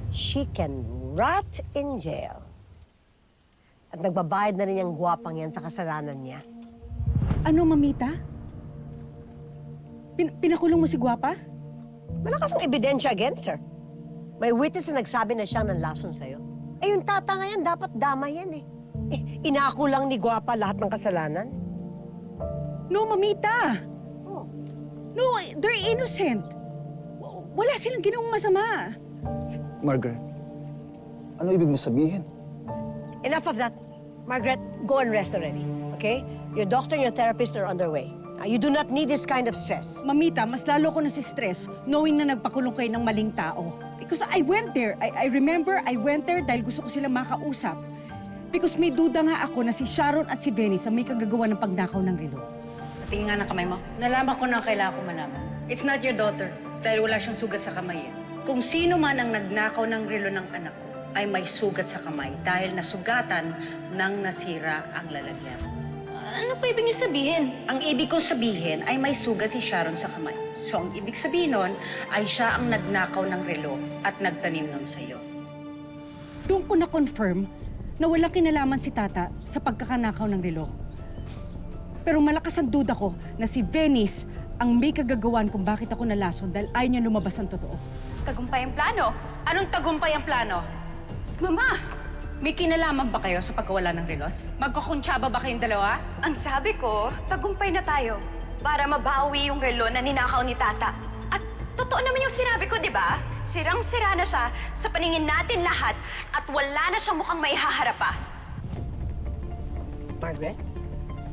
E: She can rot in jail. At nagbabayad na rin yung gwapang yan sa kasalanan niya.
B: Ano, Mamita? Pinakulong mo si Guapa?
E: Malakas ang ebidensya against her. May witness na nagsabi na siyang nanlason sa'yo. Eh, yung tata nga yan, dapat dama yan eh. Inako lang ni Guapa lahat ng kasalanan.
B: No, Mamita! No, they're innocent. Wala silang ginawang masama.
D: Margaret, ano ibig mo sabihin?
E: Enough of that. Margaret, go and rest already, okay? Your doctor and your therapist are on their way. You do not need this kind of stress.
B: Mamita, mas lalo ko nasi-stress knowing na nagpakulong kayo ng maling tao. Because I went there. I remember I went there dahil gusto ko silang makausap. Because may duda nga ako na si Sharon at si Venice ang may kagagawa ng pagnakaw ng relo.
V: Tingin nga ng kamay mo. Nalaman ko na ang kailangan ko malaman. It's not your daughter dahil wala siyang sugat sa kamay. Kung sino man ang nagnakaw ng relo ng anak ko ay may sugat sa kamay dahil nasugatan nang nasira ang lalagyan.
A: Ano pa ibig niyo sabihin?
V: Ang ibig kong sabihin ay may sugat si Sharon sa kamay. So ang ibig sabihin nun ay siya ang nagnakaw ng relo at nagtanim nun sa'yo.
B: Doon ko na-confirm na walang kinalaman si Tata sa pagkakanakaw ng relo. Pero malakas ang duda ko na si Venice ang may kagagawan kung bakit ako nalason dahil ayaw niya lumabas ang totoo.
V: Tagumpay ang plano? Anong tagumpay ang plano? Mama, may kinalaman ba kayo sa pagkawala ng relos? Magkukuntsaba ba kayong dalawa?
H: Ang sabi ko, tagumpay na tayo para mabawi yung relo na ninakaw ni Tata. At totoo naman yung sinabi ko, di ba? Sirang-sira na siya sa paningin natin lahat at wala na siyang mukhang maihaharap pa.
E: Margaret,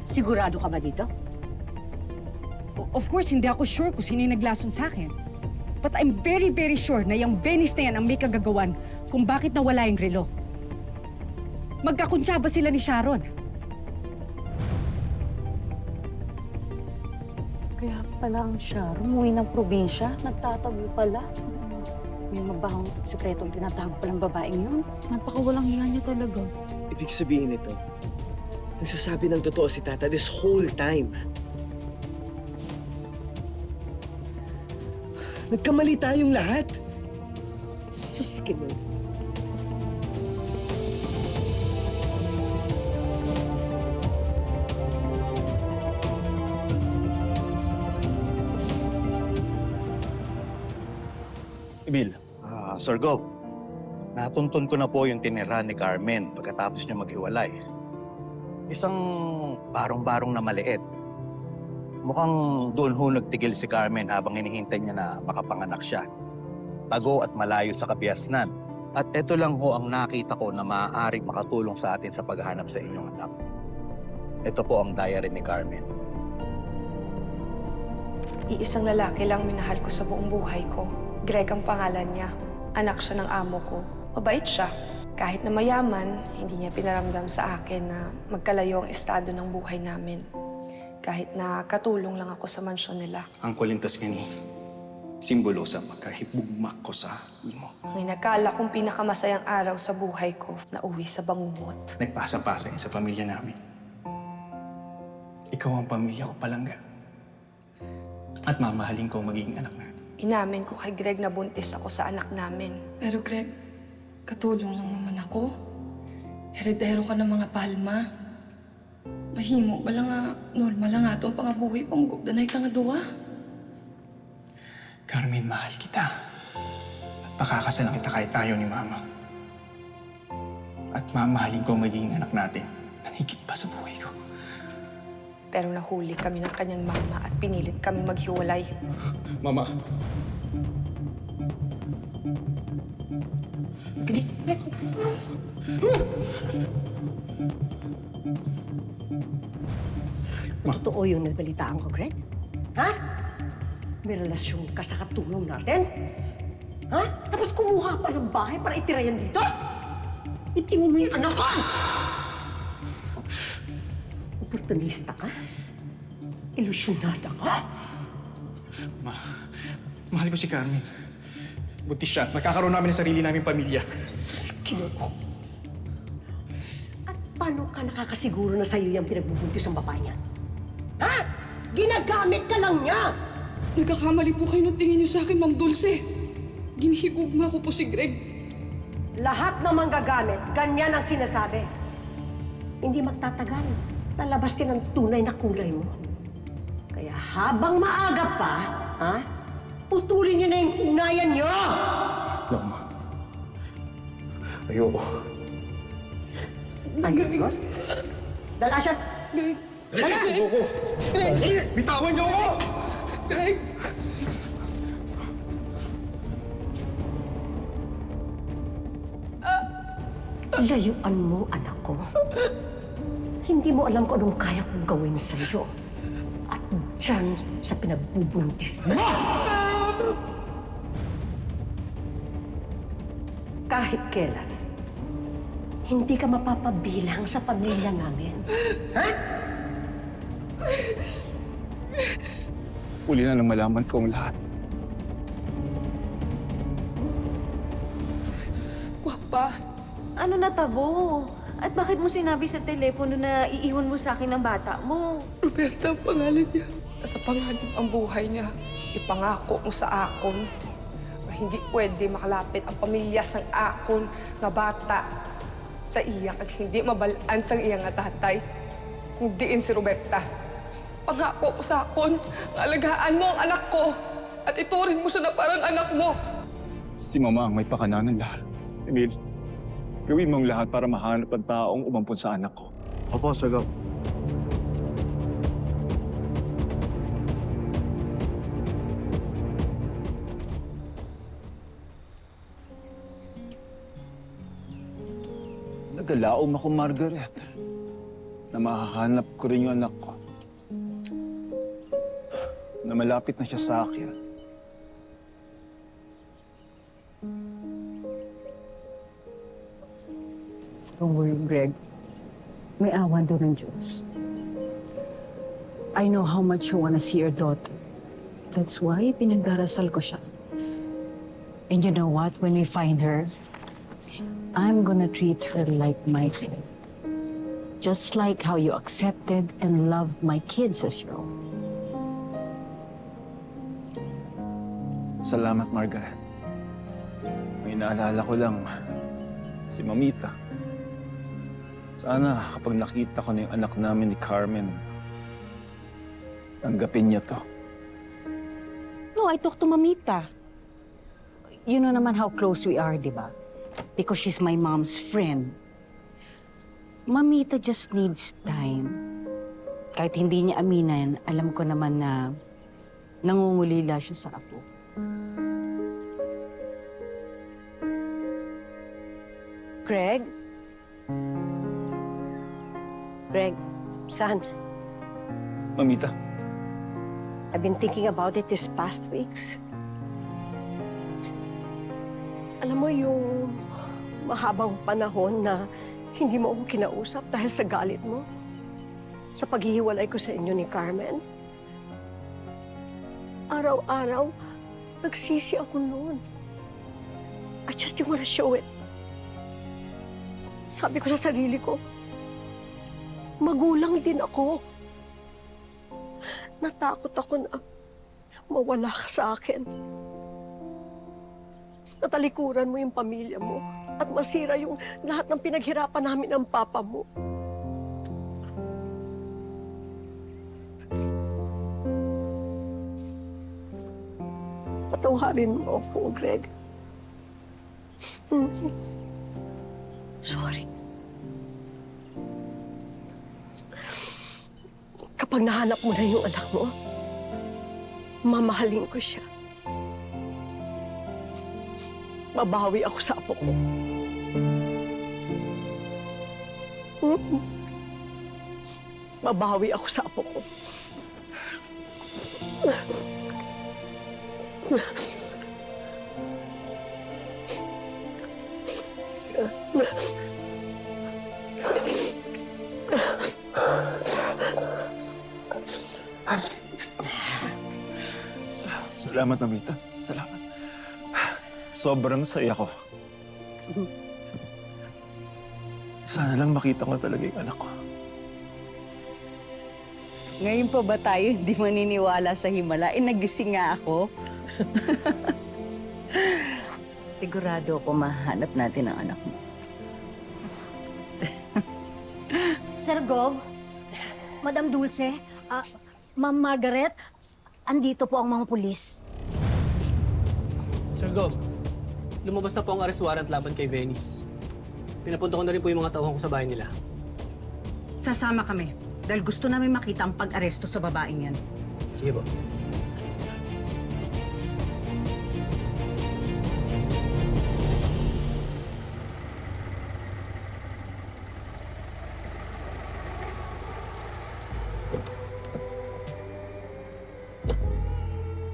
E: sigurado ka ba dito?
B: Of course, hindi ako sure kung sino yung naglason sa akin. But I'm very, very sure na yung Venice na yan ang may kagagawan kung bakit nawala yung relo. Magkakuntsaba sila ni Sharon.
W: Kaya pala ang Sharon, umuwi ng probinsya, nagtatago pala. May mabahang sekretong tinatago palang babaeng yun. Napakawalang hiya niya talaga.
P: Ibig sabihin nito, nagsasabi ng totoo si Tata this whole time. Nagkamali tayong lahat.
W: Sus, Kilo.
D: Emil.
C: Sir Gov, natuntun ko na po yung tinira ni Carmen pagkatapos niya maghiwalay. Isang barong-barong na maliit. Mukhang doon ho nagtigil si Carmen habang hinihintay niya na makapanganak siya. Tago at malayo sa kabiasnan. At ito lang ho ang nakita ko na maaaring makatulong sa atin sa paghahanap sa inyong anak. Ito po ang diary ni Carmen.
F: Iisang lalaki lang minahal ko sa buong buhay ko. Greg ang pangalan niya. Anak siya ng amo ko. Mabait siya. Kahit na mayaman, hindi niya pinaramdam sa akin na magkalayo ang estado ng buhay namin. Kahit na katulong lang ako sa mansyon nila.
N: Ang kulintas nga ni simbolo sa makahibugmak ko sa imo.
F: Ang inakala kong pinakamasayang araw sa buhay ko na uwi sa bangungot.
N: Nagpasa-pasa sa pamilya namin. Ikaw ang pamilya ko palangga. At mamahalin ko ang magiging anak natin.
F: Inamin ko kay Greg na buntis ako sa anak namin.
G: Pero Greg, katulong lang naman ako. Heredero ka ng mga palma. Mahimo ba lang nga, normal lang nga itong pangabuhi pang gugdanay ka nga duwa.
N: Carmen, mahal kita. At pakakasalan kita kahit tayo ni Mama. At mamahalin ko ang magiging anak natin nang higit pa sa buhay ko.
F: Pero nahuli kami ng kanyang mama at pinilit kaming maghiwalay.
N: Mama.
E: Totoo yung nabalitaan ko, Greg? Ha? May relasyon ka sa katulong natin? Ha? Tapos kumuha pa ng bahay para itira yan dito? Itingin mo yung anak ko! Oportunista ka? Ilusyonada ka?
N: Mahal ko si Carmen. Buntis siya at magkakaroon namin ng sarili naming pamilya.
E: Sus, Ginoo. At paano ka nakakasiguro na sa'yo yung pinagbubuntis ang babae niya? Ha? Ginagamit ka lang niya!
G: Nagkakamali po kayo ng tingin niyo sa akin, Ma'am Dulce. Ginihigugma ko po si Greg.
E: Lahat ng manggagamit, ganyan ang sinasabi. Hindi magtatagal. Lalabas din ang tunay na kulay mo. Kaya habang maaga pa, ha? Putulin niyo na yung ugnayan niyo!
N: No, Ma. Ayoko.
E: Ayoko? Dala siya!
G: Greg!
E: Dala!
N: Ayoko!
G: Greg!
N: Bitawan niyo ako!
G: Greg!
E: Layuan mo, anak ko. Hindi mo alam kung anong kaya kong gawin sa'yo. At dyan sa pinagbubuntis mo! Kahit kailan, hindi ka mapapabilang sa pamilya namin. Ha?
D: Uli na nang malaman ko ang lahat.
G: Guwapa,
X: Ano natabo? At bakit mo sinabi sa telepono na iiwan mo sa akin ang bata mo?
F: Roberta ang pangalan niya. Sa panganib ang buhay niya. Ipangako mo sa akon na hindi pwede makalapit ang pamilya sang akon nga bata sa iya kag hindi mabalaan sang iya nga tatay kung diin si Roberta. Pangako mo sa akon nga alagaan mo ang anak ko at ituring mo siya na parang anak mo.
D: Si Mama ang may pakananan lahat. Emil, gawin mo ang lahat para mahanap ang taong umampun sa anak ko.
C: Opo, Sir Gov.
D: Nagalaom ako, Margaret, na mahahanap ko rin yung anak ko. Na malapit na siya sa akin.
B: Don't worry, Greg. May awan doon ng Diyos. I know how much you wanna see your daughter. That's why pinagdarasal ko siya. And you know what? When we find her, I'm gonna treat her like my kid. Just like how you accepted and loved my kids as your own.
D: Salamat, Margaret. May naalala ko lang si Mamita. Sana kapag nakita ko na yung anak namin ni Carmen, tanggapin niya to.
B: No, I talked to Mamita.
W: You know naman how close we are, di ba? Because she's my mom's friend. Mamita just needs time. Kahit hindi niya aminin, alam ko naman na nangungulila siya sa apo.
E: Greg? Greg, son,
N: Mamita,
E: I've been thinking about it these past weeks. Alam mo yung mahabang panahon na hindi mo ako kinausap dahil sa galit mo? Sa paghihiwalay ko sa inyo ni Carmen? Araw-araw, nagsisi ako noon. I just didn't want to show it. Sabi ko sa sarili ko, magulang din ako. Natakot ako na mawala ka sa akin. Natalikuran mo yung pamilya mo at masira yung lahat ng pinaghirapan namin ng papa mo. Patawarin mo ako, Greg. Sorry. Kapag nahanap mo na yung anak mo, mamahalin ko siya. Babawi ako sa apo ko. Babawi ako sa apo ko.
D: Salamat, Mamita. Salamat. Sobrang saya ko. Sana lang makita ko talaga yung anak ko.
W: Ngayon pa ba tayo hindi maniniwala sa himala? Nagising nga ako. Sigurado ako mahanap natin ang anak mo.
L: Sir Gov, Madam Dulce, Ma'am Margaret, andito po ang mga pulis.
O: Sir Gov, lumabas na po ang arrest warrant laban kay Venice. Pinapunta ko na rin po yung mga tauhan ko sa bahay nila.
B: Sasama kami dahil gusto namin makita ang pag-aresto sa babaeng yan.
O: Sige po.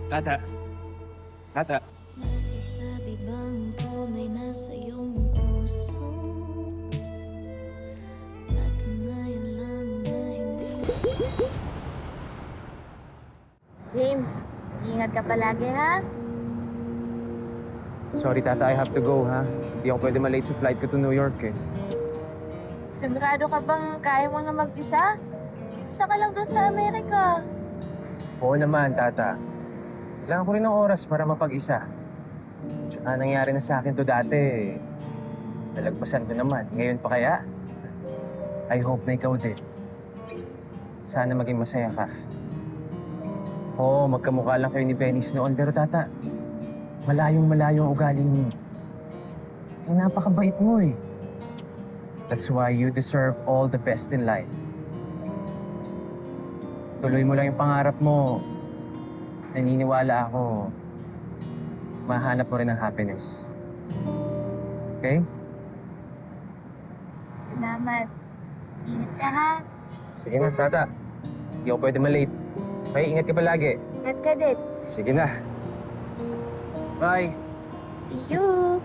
S: Tata. Tata.
G: Nasasabi bang tunay nasa iyong puso? Patunayan lang na hindi. James, ingat ka palagi ha?
S: Sorry, Tata. I have to go, ha? Hindi ako pwede malate sa flight ko to New York, eh.
G: Sigurado ka bang kaya mo na mag-isa? Isa ka lang doon sa Amerika.
S: Oo naman, Tata. Kailangan ko rin ng oras para mapag-isa. Tsaka nangyari na sa akin to dati. Nalagpasan ko naman. Ngayon pa kaya? I hope na ikaw din. Sana maging masaya ka. Oo, magkamukha lang kayo ni Venice noon. Pero Tata, malayong-malayo ang ugali niyo. Ay, napakabait mo eh. That's why you deserve all the best in life. Tuloy mo lang yung pangarap mo. Naniniwala ako, mahanap mo rin ang happiness. Okay?
G: Salamat. Ingat ka ha?
S: Sige na, Tata. Hindi ako pwede malate. Okay, ingat ka palagi.
G: Ingat ka din.
S: Sige na. Bye.
G: See you!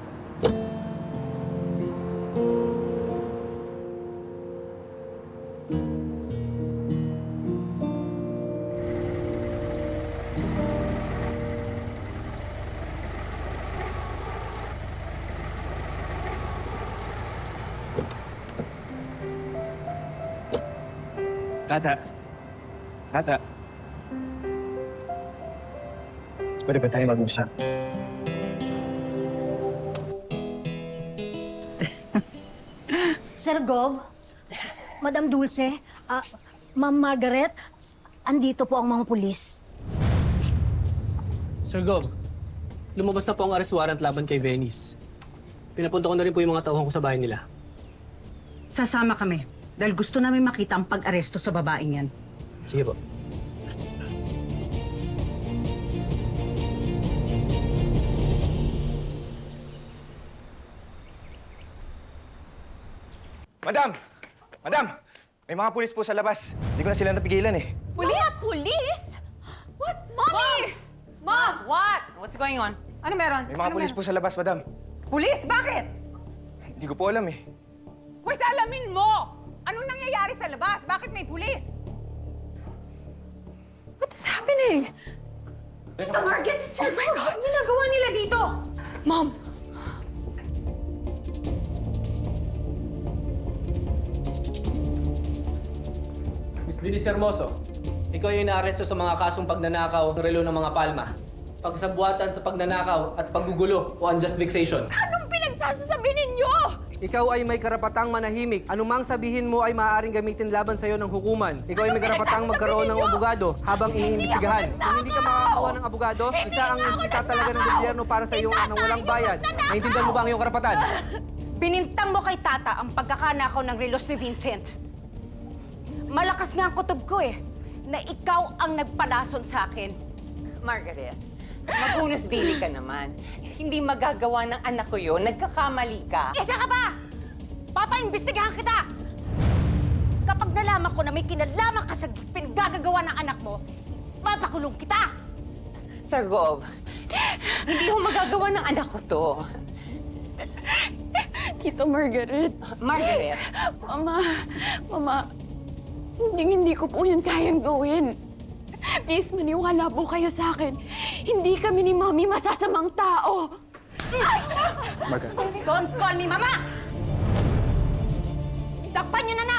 S: Tata. Tata. Pwede ba tayo mag-usap?
L: Sir Gov, Madam Dulce, Ma'am Margaret, andito po ang mga pulis.
O: Sir Gov, lumabas na po ang arrest warrant laban kay Venice. Pinapunta ko na rin po yung mga tauhan ko sa bahay nila.
B: Sasama kami dahil gusto namin makita ang pag-aresto sa babaeng yan.
O: Sige po.
N: Madam! Madam! May mga pulis po sa labas. Hindi ko na sila napigilan eh.
H: Pulis? Mga pulis? What? Mommy!
J: Mom, what? What's going on? Ano meron?
N: May mga pulis po sa labas, madam.
J: Pulis? Bakit?
N: Hindi ko po alam eh.
J: Pwes alamin mo! Anong nangyayari sa labas? Bakit may pulis?
H: What is happening?
J: Tita Margaret, oh my God! Ano ginagawa nila dito?
H: Mom!
O: Miss Denise Hermoso, ikaw yung inaaresto sa mga kasong pagnanakaw ng relo ng mga palma, pagsabuatan sa pagnanakaw at paggugulo o unjust vexation.
H: Anong pinagsasasabi ninyo?
S: Ikaw ay may karapatang manahimik. Anumang sabihin mo ay maaaring gamitin laban sa'yo ng hukuman. Ikaw ay may karapatang magkaroon ng abogado habang iniimbestigahan. Kung hindi ka makakuha ng abogado, isa ang itatalaga ng gobyerno para sa iyong nang walang bayad. Naintindihan mo ba ang iyong karapatan?
B: Binintang mo kay Tata ang pagkakanakaw ng relos ni Vincent. Malakas nga ang kutob ko eh, na ikaw ang nagpalason sa akin.
J: Margaret, magunos dili ka naman. Hindi magagawa ng anak ko yun. Nagkakamali ka.
B: Isa ka ba? Papaimbestigahan kita! Kapag nalaman ko na may kinalaman ka sa pinagagagawa ng anak mo, papakulong kita!
J: Sir Gov, hindi mo magagawa ng anak ko to.
G: Tita Margaret.
J: Margaret?
G: Mama, hindi ko po yun kayang gawin. Please, maniwala po kayo sa akin. Hindi kami ni Mami masasamang tao.
N: Margaret.
B: Don't call me Mama! Takpan niyo na na!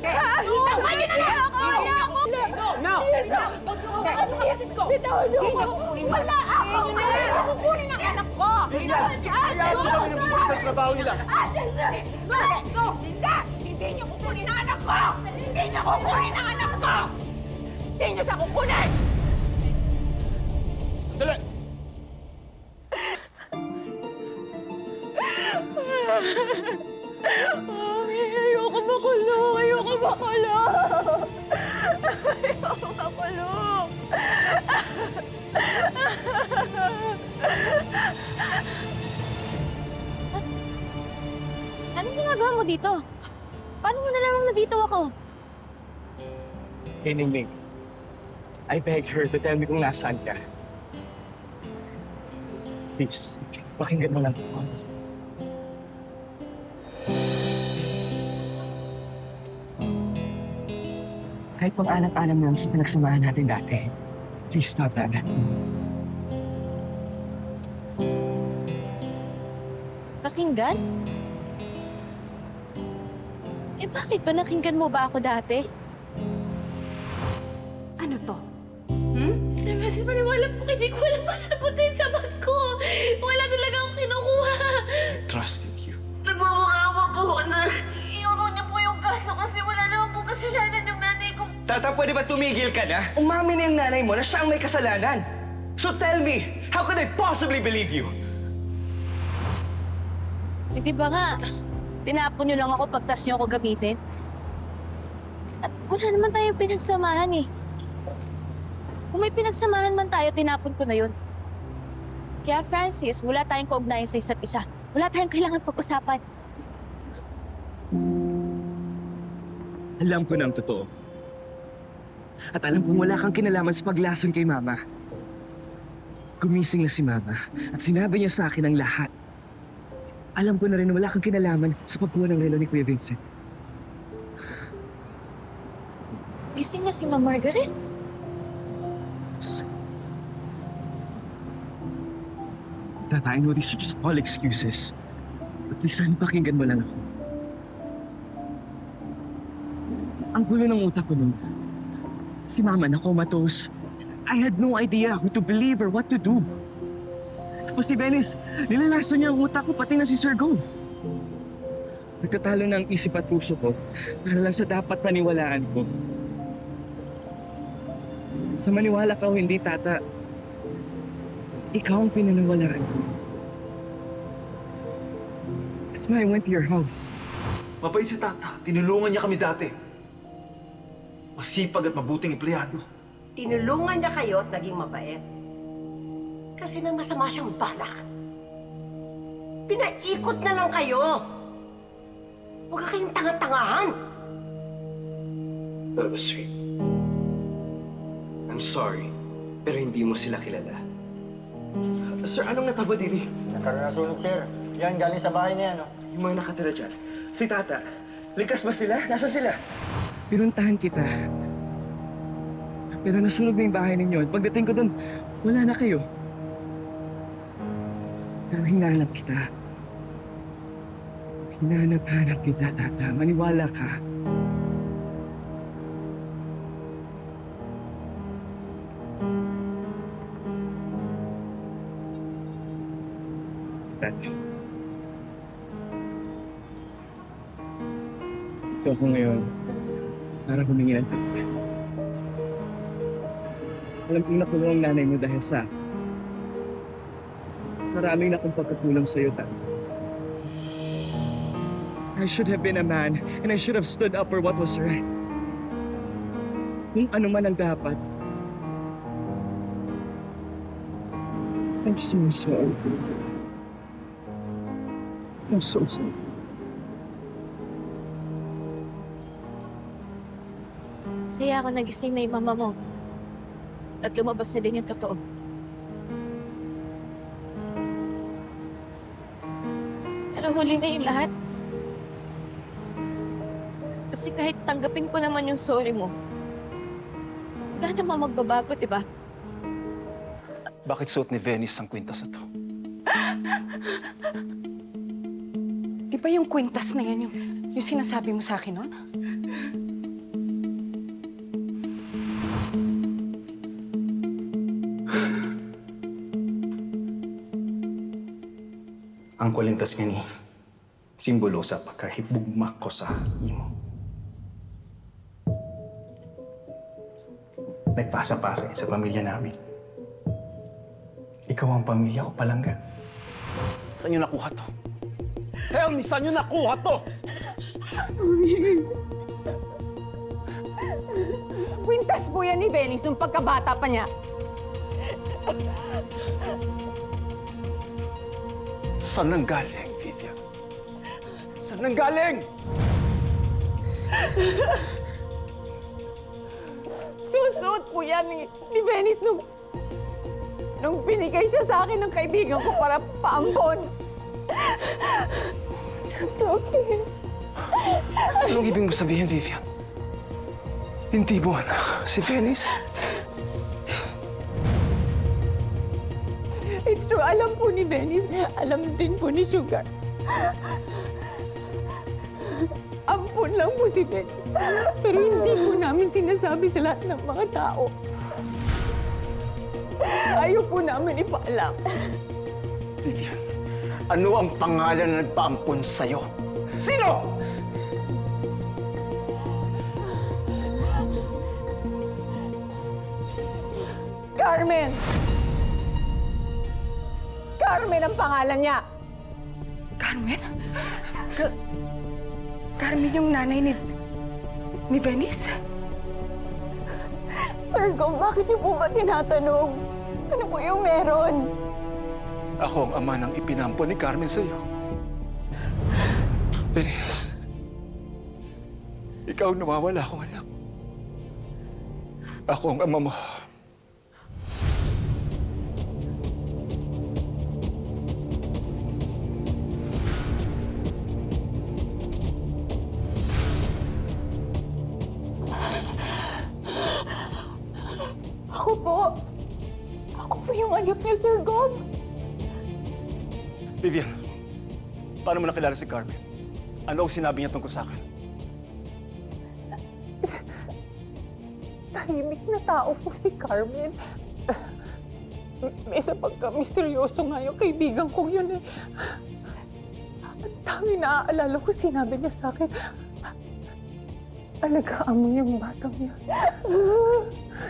B: Takpan niyo na na!
J: No!
G: Bitawan niyo ako! Wala ako!
J: Kukunin ang anak ko!
G: Ayos kami ng pulis sa trabaho nila.
J: Bakit? Hindi niyo kukunin ang anak ko! Hindi niyo kukunin ang anak ko! Hindi niyo siya kukunin!
Q: Dali!
G: Mami, ayoko makulong! Ayoko makulong! Ayoko makulong!
A: Anong ginagawa mo dito? Paano mo nalamang nandito ako?
N: Hey, Ningning. I begged her to tell me kung nasaan ka. Please, pakinggan mo lang ako. Kahit pang alam-alam na sa pinagsamahan natin dati, please stop that.
A: Pakinggan? Eh bakit ba nakinggan mo ba ako dati?
B: Ano to?
G: Sir Messi, maniwala po, hindi ko alam paano napunta yung sabat ko. Wala talaga akong kinukuha.
N: Trusted you.
G: Nagmamukha po na iuro niyo po yung kaso kasi wala naman po kasalanan yung nanay ko.
N: Tata, pwede ba tumigil ka na? Umamin na yung nanay mo na siya ang may kasalanan. So tell me, how could I possibly believe you?
A: Hindi ba nga, tinapon niyo lang ako pagtas niyo ako gamitin? At wala naman tayong pinagsamahan eh. Kung may pinagsamahan man tayo, tinapon ko na yun. Kaya Francis, wala tayong kaugnayan sa isa't isa. Wala tayong kailangan pag-usapan.
N: Alam ko na ang totoo. At alam kong wala kang kinalaman sa paglason kay Mama. Gumising na si Mama at sinabi niya sa akin ang lahat. Alam ko na rin na wala kang kinalaman sa pagkuha ng relo ni Kuya Vincent.
A: Gising na si Ma'am Margaret.
N: Tata, I know these are just all excuses. But please, sana pakinggan mo lang ako. Ang gulo ng utak ko nun. Si Mama na comatose. I had no idea who to believe or what to do. Tapos si Venice, nilalason niya ang utak ko, pati na si Sir Gove. Nagtatalo ng isip at puso ko para lang sa dapat paniwalaan ko. Sa maniwala ka o hindi, Tata, ikaw ang pinanawalaan ko. That's why I went to your house.
D: Mabait si Tata. Tinulungan niya kami dati. Masipag at mabuting empleyado.
E: Tinulungan niya kayo at naging mabait. Kasi may masama siyang balak. Pinaikot na lang kayo. Huwag ka kayong tanga-tangahan.
N: Lola Sweet. I'm sorry, pero hindi mo sila kilala. Sir, anong nataba din eh?
O: Nagkaroon na sunog, sir. Yan, galing sa bahay niya, no?
N: Yung mga nakatira dyan. Si Tata, ligtas ba sila? Nasa sila? Pinuntahan kita. Pero nasunog na yung bahay ninyo at pagdating ko doon, wala na kayo. Pero hinahanap kita. Hinahanap-hanap kita, Tata. Maniwala ka. Tata. Ito ako ngayon para humingi ng tawad. Alam kong nakulong ang nanay mo dahil sa maraming na akong pagkakulang sa'yo, Tata. I should have been a man and I should have stood up for what was right. Kung ano man ang dapat. I'm so sorry. I'm so sorry.
A: Saya ako nagising na yung mama mo. At lumabas na din yung totoo. Pero huli na yung lahat. Kasi kahit tanggapin ko naman yung sorry mo, wala namang magbabago, di ba?
D: Bakit suot ni Venice ang kwintas na to?
B: Di ba yung kwintas na yan yung sinasabi mo sa akin noon?
N: Ang kwintas nga ni simbolo sa pagkahibugmak ko sa imo. Nagpasa-pasa sa pamilya namin. Ikaw ang pamilya ko palangga.
D: Saan niyo nakuha to? Tell me, saan niyo nakuha to?
K: Kwintas po yan ni Venice nung pagkabata pa niya.
D: Saan nang galing, Vivian? Saan nang galing?
K: Suot po yan ni Venice nung binigay siya sa akin ng kaibigan ko para paampon. That's okay.
D: Anong ibig mo sabihin, Vivian? Hindi mo anak si Venice?
K: It's true. Alam po ni Venice. Alam din po ni Sugar. Ampun lang po si Venice. Pero hindi po namin sinasabi sa lahat ng mga tao. Ayaw po namin ipaalam.
D: Vivian, ano ang pangalan na nagpaampon sa'yo? Sino?
K: Carmen! Carmen ang pangalan niya!
B: Carmen? Carmen yung nanay ni Venice?
K: Sir Gov, bakit niyo po ba tinatanong? Ano po yung meron?
D: Ako ang ama ng ipinampon ni Carmen sa'yo. Venice, ikaw ang nawawala akong anak. Ako ang ama mo.
K: Ako po yung anak niya, Sir Gov.
D: Vivian, paano mo nakilala si Carmen? Ano ang sinabi niya tungkol sa akin?
K: Tahimik na tao po si Carmen. May isa pagka-misteryoso nga yung kaibigan kong yun eh. Ang tanging naaalala ko, sinabi niya sa akin, alagaan mo yung batang niya.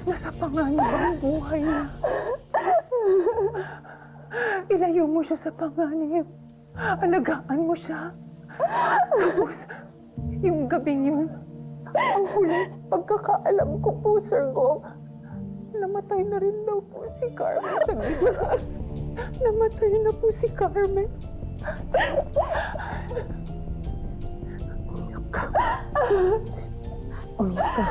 K: Nasa panganib ang buhay niya. Ilayo mo siya sa panganib. Alagaan mo siya. Tapos, yung gabing yun, ang huling pagkakaalam ko po, Sir Gov, namatay na rin daw po si Carmen sa biglas. Namatay na po si Carmen. Umiyak ka. Umiyak ka.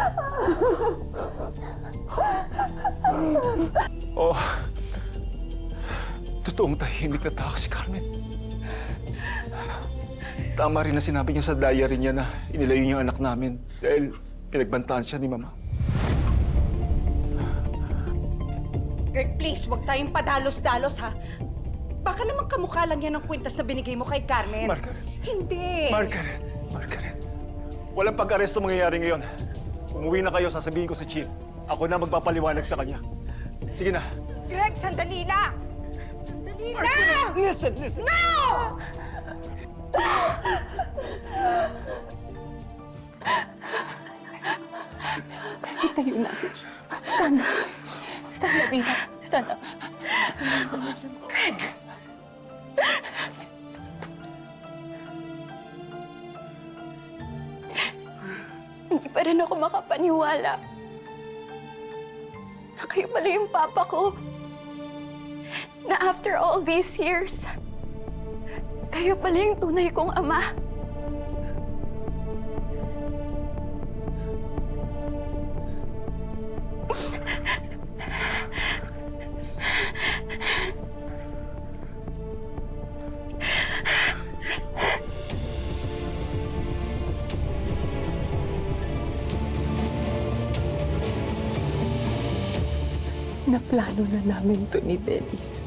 D: Oh, totoong tahimik na tao si Carmen. Tama rin na sinabi niya sa diary niya na inilayo niya ang anak namin dahil pinagbantaan siya ni Mama.
B: Greg, please, huwag tayong padalos-dalos, ha? Baka naman kamukha lang yan ang kwintas na binigay mo kay Carmen.
D: Margaret.
B: Hindi.
D: Margaret. Walang pag-aresto mangyayari ngayon. Umuwi na kayo, sasabihin ko sa chief. Ako na magpapaliwanag sa kanya. Sige na.
B: Greg, sandali lang! Sandali lang!
D: Listen!
B: No!
K: Itayo natin siya. Stand up. Stand up, Ina. Stand up.
B: Greg!
X: Hindi pa rin ako makapaniwala na kayo pala yung papa ko. Na after all these years, kayo pala yung tunay kong ama.
K: Naplano na namin to ni Belis.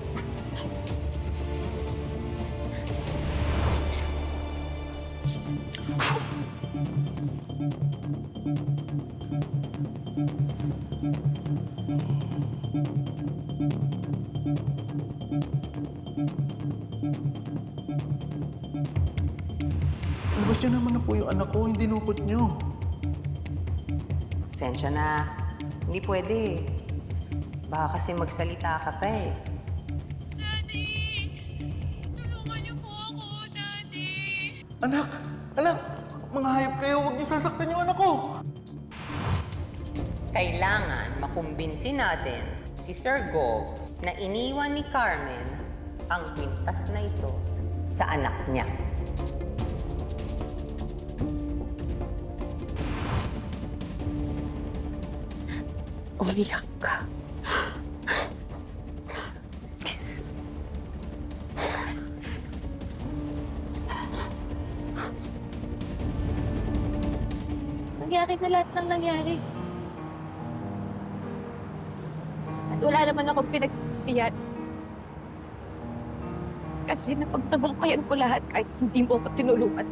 D: Labas niyo naman na po yung anak ko, hindi nukot niyo.
J: Pasensya na. Hindi pwede. Baka kasi magsalita ka pa eh.
D: Anak! Mga hayop kayo, huwag niyo sasaktan yung anak ko!
J: Kailangan makumbinsi natin si Sir Gov na iniwan ni Carmen ang kwintas na ito sa anak niya.
K: Umiyak ka.
X: Nangyari na lahat ng nangyari. At wala naman akong pinagsisisiyan. Kasi napagtagumpayan ko lahat kahit hindi mo ako tinulungan.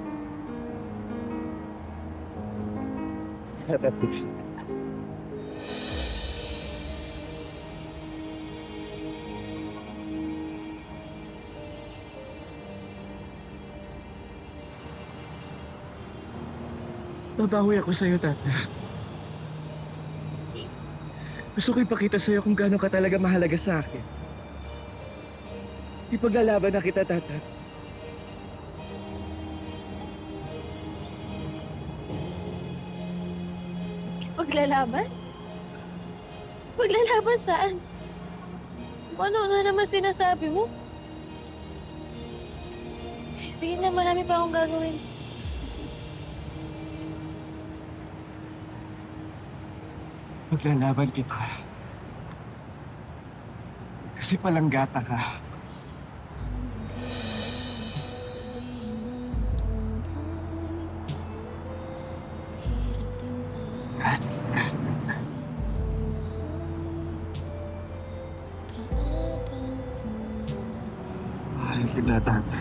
N: Babawi ako sa'yo, Tata. Gusto ko ipakita sa'yo kung gaano ka talaga mahalaga sa akin. Ipaglalaban na kita, Tata.
X: Paglalaban? Paglalaban saan? Ano na naman sinasabi mo? Sige na, marami pa akong gagawin.
N: Maglalaban kita. Kasi palanggata ka. Mahal kita, Tata.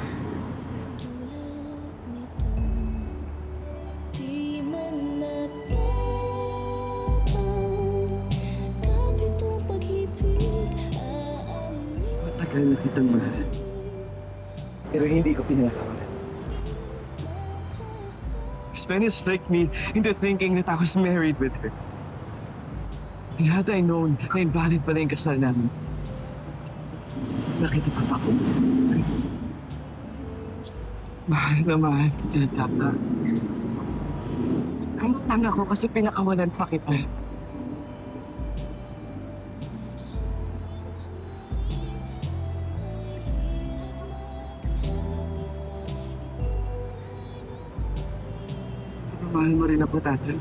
N: Matagal na kitang mahal. Pero hindi ko pinakawalan. Venice tricked me into thinking that I was married with her. And had I known na invalid pala yung kasal namin, Nakikipapa ko. Mahal na mahal kita, Tata. Ang tanga ko kasi pinakawalan pa kita. Mahal mo rin ako, Tata.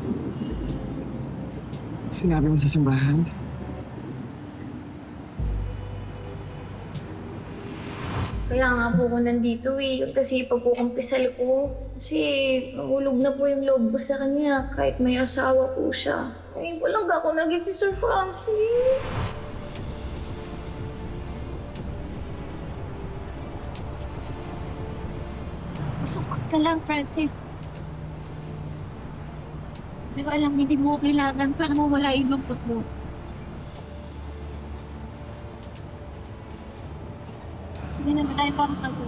N: Sinabi mo sa simbahan.
G: Kaya nga po ako nandito eh. Kasi pagkukumpisal ko. Kasi nahulog na po yung loob ko sa kanya kahit may asawa po siya. Ngayon po lang ako naging si Sir Francis. Malungkot ka lang, Francis. Pero alam, hindi mo kailangan para mawala yung lungkot mo. Sige na, tayo para tago.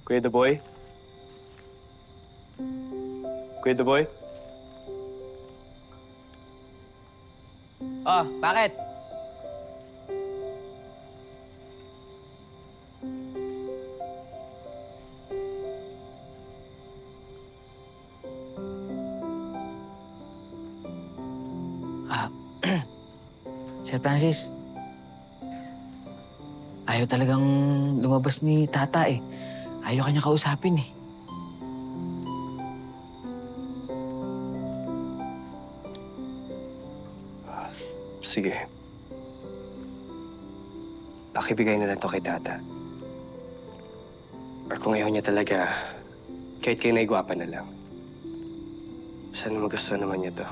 P: Kuya The Boy? Kuya The Boy?
O: Oh, bakit?
M: Sir Francis, ayaw talagang lumabas ni Tata eh. Ayaw kanya kausapin eh.
P: Sige. Pakibigay na lang to kay Tata. Or kung ayaw niya talaga, kahit kayo naigwapa na lang. Sana magusto naman niya to.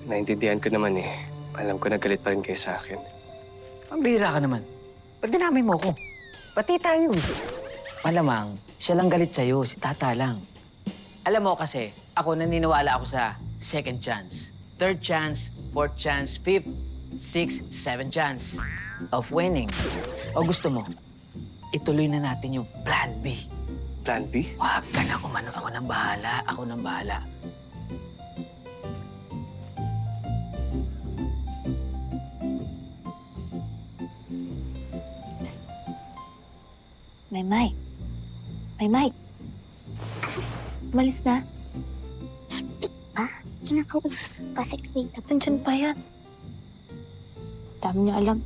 P: Naintindihan ko naman eh. Alam ko nagalit pa rin kayo sa akin.
M: Pambihira ka naman. Ba't dinamay mo ko? Pati tayo. Malamang, siya lang galit sa'yo, si Tata lang. Alam mo kasi, ako naniniwala ako sa second chance, third chance, fourth chance, fifth, sixth, seventh chance of winning. O gusto mo, ituloy na natin yung plan B.
P: Plan B?
M: Huwag ka na umano. Ako nang bahala. Ako nang bahala.
G: Maymay. Maymay. Umalis na.
L: Di ba? Kinakausap pa si Kuya.
G: Nandyan pa yan. Dami niya alam.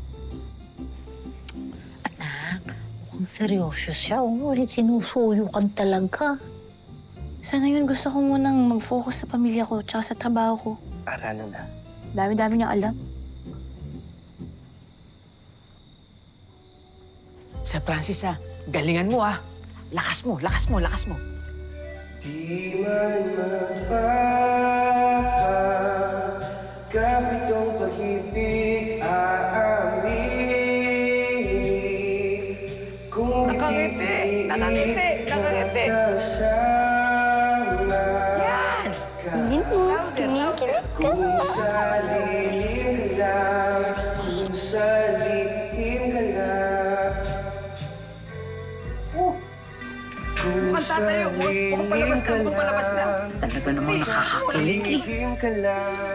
W: Mukhang seryoso siya. Sinusuyo-kan talaga.
G: Sa ngayon, gusto ko munang mag-focus sa pamilya ko tsaka sa trabaho ko.
P: Para ano na?
G: Dami-dami niya alam.
M: Sir Francis galingan mo Lakas mo, lakas mo, lakas mo.
N: Di man magpapagkapit ang pag-ibig aamin. Kung nakangiti, nakangiti, nakangiti.
L: Yan! Tingin mo, kinikilig ka.
N: Kung sa lilim ka lang, kung sa lilim ka lang. Kung sa lilim ka lang,
W: Talaga namang nakakakilig eh.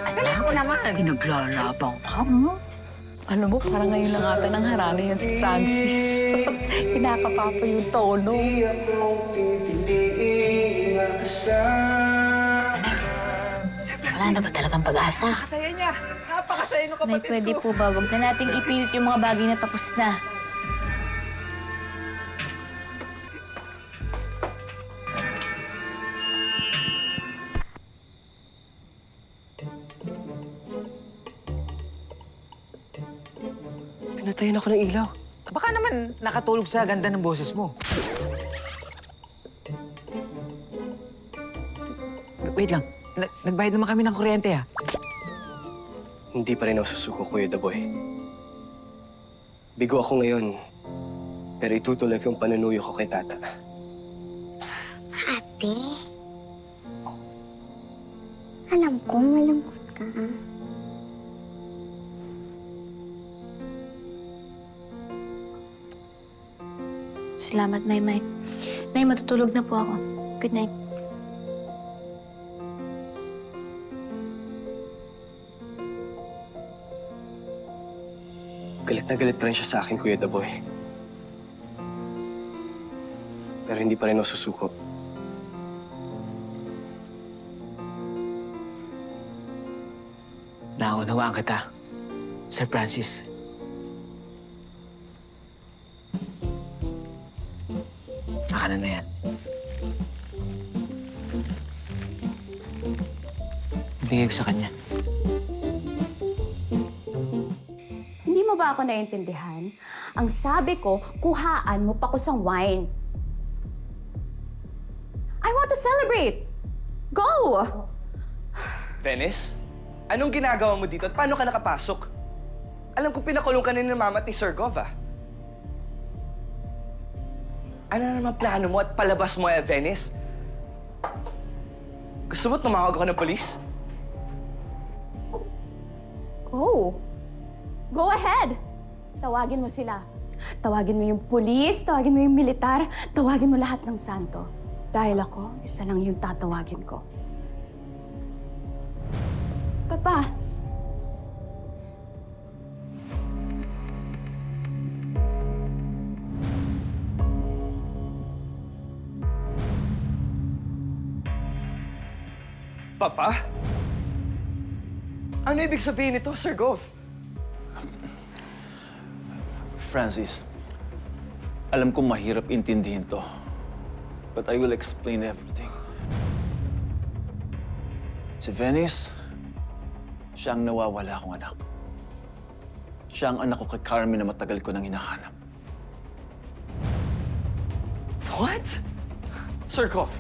N: alam
W: ko naman. Pinaglalabang ka, mo. Alam mo, parang ngayon lang ata nang harami yung si Francis. Kinakapapa yung tono.
N: di ako pipiliin makasama.
W: Wala na ba talagang pag-asa?
F: Napakasaya niya. Napakasaya ng kapatid
G: Nay, pwede po ba? Huwag na nating ipilit yung mga bagay na tapos na.
N: Pinatayin ako ng ilaw.
M: Baka naman nakatulog sa ganda ng boses mo. Wait lang. Nagbayad naman kami ng kuryente
I: Hindi pa rin ako susuko, Kuya Daboy. Bigo ako ngayon, pero itutuloy ko yung panunuyo ko kay Tata.
L: Ate, alam ko malungkot ka.
A: Salamat, Maymay. Nay, matutulog na po ako. Good night.
I: Galit na galit pa rin siya sa akin, Kuya Daboy. Pero hindi pa rin ako susuko.
M: Naunawaan kita, Sir Francis. Akanan na yan. Bigay ko sa kanya.
H: Hindi mo ba ako naiintindihan? Ang sabi ko, kuhaan mo pa ko sa wine. I want to celebrate! Go!
N: Venice? Anong ginagawa mo dito at paano ka nakapasok? Alam ko pinakulong ka na ni Mama at ni Sir Gov, ah. Ano na naman plano mo at palabas mo, Venice? Gusto mo tumawag ako ng polis?
H: Go! Go ahead! Tawagin mo sila. Tawagin mo yung pulis, tawagin mo yung militar, tawagin mo lahat ng santo. Dahil ako, isa lang yung tatawagin ko. Papa!
N: Papa? Ano ibig sabihin nito, Sir Gov?
D: Francis, alam kong mahirap intindihin to. But I will explain everything. Si Venice, siya ang nawawala akong anak. Siya ang anak ko kay Carmen na matagal ko nang hinahanap.
N: What? Sir Gov,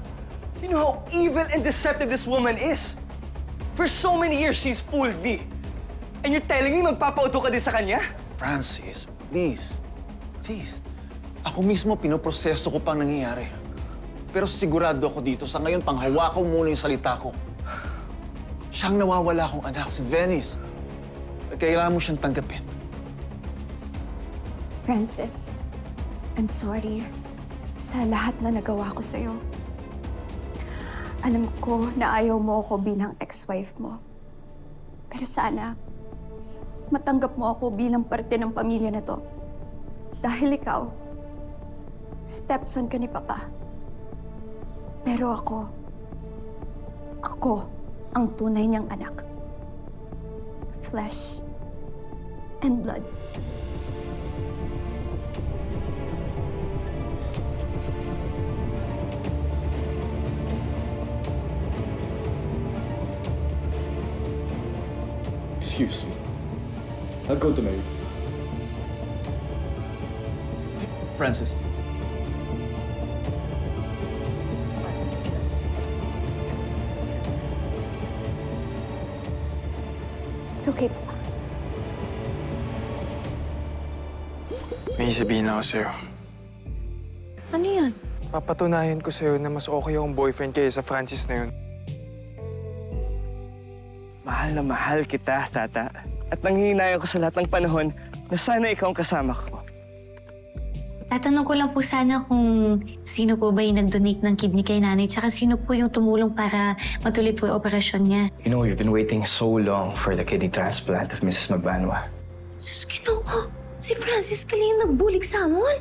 N: you know how evil and deceptive this woman is. For so many years, she's fooled me. And you're telling me magpapauto ka din sa kanya?
D: Francis, please. Please. Ako mismo pinoproseso ko pang nangyayari. Pero sigurado ako dito, sa ngayon panghawakan mo muna yung salita ko. Siyang nawawala akong anak, si Venice. Kailangan mo siyang tanggapin.
H: Francis, I'm sorry sa lahat na nagawa ko sa'yo. Alam ko na ayaw mo ako bilang ex-wife mo. Pero sana, matanggap mo ako bilang parte ng pamilya na to. Dahil ikaw, stepson ka ni Papa. Pero ako ang tunay niyang anak. Flesh and blood.
Q: Excuse me. I'll go to my room.
D: Francis.
H: It's okay, Papa.
R: May sabihin ako sa'yo.
A: Ano yan?
R: Papatunayan ko sa'yo na mas okay akong boyfriend kaya sa Francis na yun.
N: Mahal na mahal kita, Tata. At nanghihinayan ko sa lahat ng panahon na sana ikaw ang kasama ko.
A: Tatanong ko lang po sana kung sino po ba yung nag-donate ng kidney kay nanay, tsaka sino po yung tumulong para matuloy po yung operasyon niya.
I: You know, we've been waiting so long for the kidney transplant of Mrs. Magbanwa.
L: Sus, Ginoo, si Francis Kaling nagbulig sa amon.